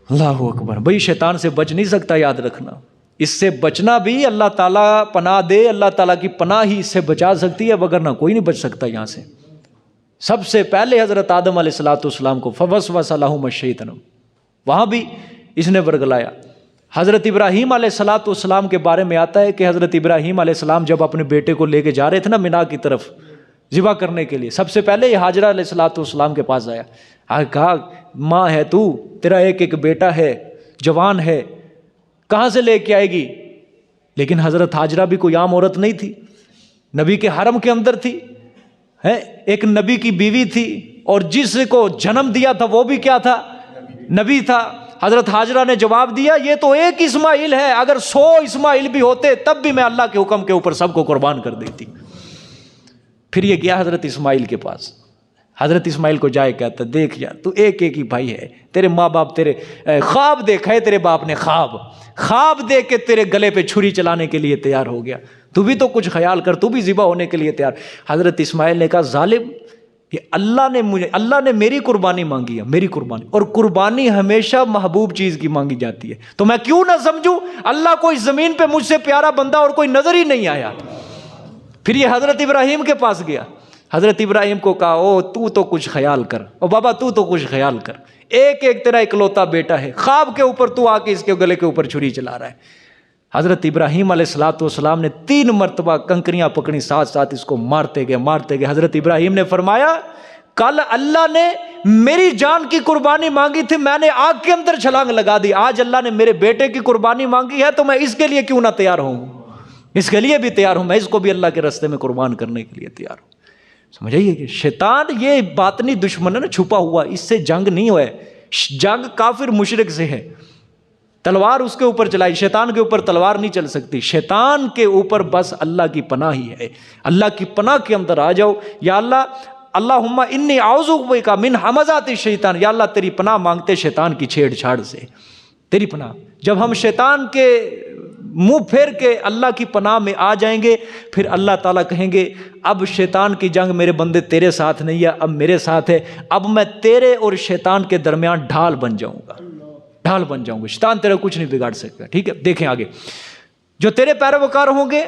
اللہ اکبر. بھئی شیطان سے بچ نہیں سکتا, یاد رکھنا. اس سے بچنا بھی اللہ تعالیٰ پناہ دے, اللہ تعالیٰ کی پناہ ہی اس سے بچا سکتی ہے, وگرنہ کوئی نہیں بچ سکتا یہاں سے. سب سے پہلے حضرت آدم علیہ السلام کو فوسوس لہما الشیطان, وہاں بھی اس نے ورگلایا. حضرت ابراہیم علیہ السلام کے بارے میں آتا ہے کہ حضرت ابراہیم علیہ السلام جب اپنے بیٹے کو لے کے جا رہے تھے نا مینا کی طرف ذبح کرنے کے لیے, سب سے پہلے یہ حاجرہ علیہ السلام کے پاس آیا, کہا ماں ہے تو, تیرا ایک بیٹا ہے, جوان ہے, کہاں سے لے کے آئے گی؟ لیکن حضرت حاجرہ بھی کوئی عام عورت نہیں تھی, نبی کے حرم کے اندر تھی, ایک نبی کی بیوی تھی, اور جس کو جنم دیا تھا وہ بھی کیا تھا؟ نبی تھا. حضرت حاجرہ نے جواب دیا یہ تو ایک اسماعیل ہے, اگر 100 اسماعیل بھی ہوتے تب بھی میں اللہ کے حکم کے اوپر سب کو قربان کر دیتی. پھر یہ گیا حضرت اسماعیل کے پاس. حضرت اسماعیل کو جائے کہتا دیکھ یار تو ایک ہی بھائی ہے, تیرے ماں باپ تیرے خواب دیکھا ہے, تیرے باپ نے خواب دیکھ کے تیرے گلے پہ چھری چلانے کے لیے تیار ہو گیا, تو بھی تو کچھ خیال کر, تو بھی ذبح ہونے کے لیے تیار. حضرت اسماعیل نے کہا ظالم, یہ اللہ نے میری قربانی مانگی ہے, میری قربانی, اور قربانی ہمیشہ محبوب چیز کی مانگی جاتی ہے, تو میں کیوں نہ سمجھوں اللہ کو اس زمین پہ مجھ سے پیارا بندہ اور کوئی نظر ہی نہیں آیا. پھر یہ حضرت ابراہیم کے پاس گیا, حضرت ابراہیم کو کہا او تو تو کچھ خیال کر, او بابا تو تو کچھ خیال کر, ایک تیرا اکلوتا بیٹا ہے, خواب کے اوپر تو آ کے اس کے گلے کے اوپر چھری چلا رہا ہے. حضرت ابراہیم علیہ السلام نے 3 مرتبہ کنکریاں پکڑی, ساتھ ساتھ اس کو مارتے گئے. حضرت ابراہیم نے فرمایا کل اللہ نے میری جان کی قربانی مانگی تھی، میں نے آگ کے اندر چھلانگ لگا دی، آج اللہ نے میرے بیٹے کی قربانی مانگی ہے تو میں اس کے لیے کیوں نہ تیار ہوں، اس کے لیے بھی تیار ہوں، میں اس کو بھی اللہ کے راستے میں قربان کرنے کے لیے تیار ہوں۔ سمجھائیے کہ شیطان یہ باطنی دشمن ہے نا، چھپا ہوا، اس سے جنگ نہیں ہوا ہے، جنگ کافر مشرک سے ہے، تلوار اس کے اوپر چلائی، شیطان کے اوپر تلوار نہیں چل سکتی، شیطان کے اوپر بس اللہ کی پناہ ہی ہے، اللہ کی پناہ کے اندر آ جاؤ، یا اللہ اللہم انی اعوذ بک من ہمزات الشیطان، یا اللہ تیری پناہ مانگتے شیطان کی چھیڑ چھاڑ سے، تیری پناہ۔ جب ہم شیطان کے منہ پھیر کے اللہ کی پناہ میں آ جائیں گے، پھر اللہ تعالیٰ کہیں گے اب شیطان کی جنگ میرے بندے تیرے ساتھ نہیں ہے، اب میرے ساتھ ہے، اب میں تیرے اور شیطان کے درمیان ڈھال بن جاؤں گا، ڈھال بن جاؤں گا، شیطان تیرا کچھ نہیں بگاڑ سکتا۔ ٹھیک ہے، دیکھیں آگے، جو تیرے پیروکار ہوں گے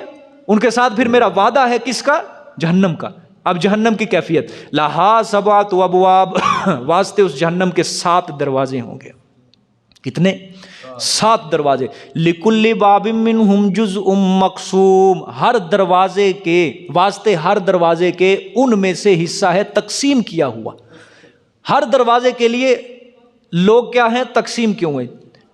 ان کے ساتھ پھر میرا وعدہ ہے کس کا؟ جہنم کا۔ اب جہنم کی کیفیت، لہا سبعۃ ابواب، واسطے اس جہنم کے 7 دروازے ہوں گے۔ کتنے؟ 7 دروازے، لکل باب منہم جزء مقسوم، ہر دروازے کے واسطے، ہر دروازے کے ان میں سے حصہ ہے تقسیم کیا ہوا، ہر دروازے کے لیے لوگ کیا ہیں؟ تقسیم کیوں ہیں؟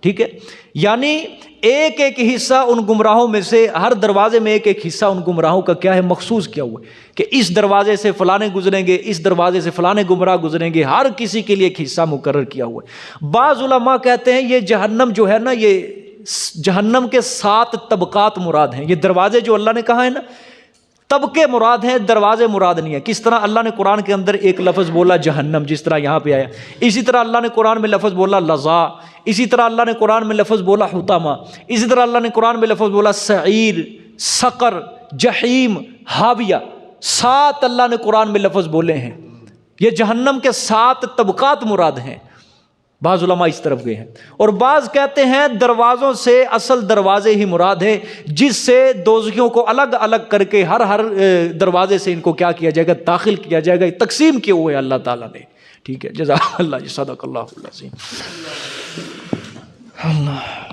ٹھیک ہے، یعنی ایک ایک حصہ ان گمراہوں میں سے، ہر دروازے میں ایک ایک حصہ ان گمراہوں کا کیا ہے؟ مخصوص کیا ہوا ہے کہ اس دروازے سے فلانے گزریں گے، اس دروازے سے فلانے گمراہ گزریں گے، ہر کسی کے لیے ایک حصہ مقرر کیا ہوا ہے۔ بعض علماء کہتے ہیں یہ جہنم جو ہے نا، یہ جہنم کے 7 طبقات مراد ہیں، یہ دروازے جو اللہ نے کہا ہے نا، طبقے مراد ہیں، دروازے مراد نہیں ہے۔ کس طرح اللہ نے قرآن کے اندر ایک لفظ بولا جہنم، جس طرح یہاں پہ آیا، اسی طرح اللہ نے قرآن میں لفظ بولا لظا، اسی طرح اللہ نے قرآن میں لفظ بولا حطامہ، اسی طرح اللہ نے قرآن میں لفظ بولا سعیر، سقر، جحیم، حاویہ، 7 اللہ نے قرآن میں لفظ بولے ہیں۔ یہ جہنم کے 7 طبقات مراد ہیں۔ بعض علماء اس طرف گئے ہیں، اور بعض کہتے ہیں دروازوں سے اصل دروازے ہی مراد ہے، جس سے دوزخیوں کو الگ الگ کر کے ہر دروازے سے ان کو کیا کیا جائے گا؟ داخل کیا جائے گا، تقسیم کیے ہوئے اللہ تعالیٰ نے۔ ٹھیک ہے، جزاک اللہ، صدق اللہ العظیم۔ اللہ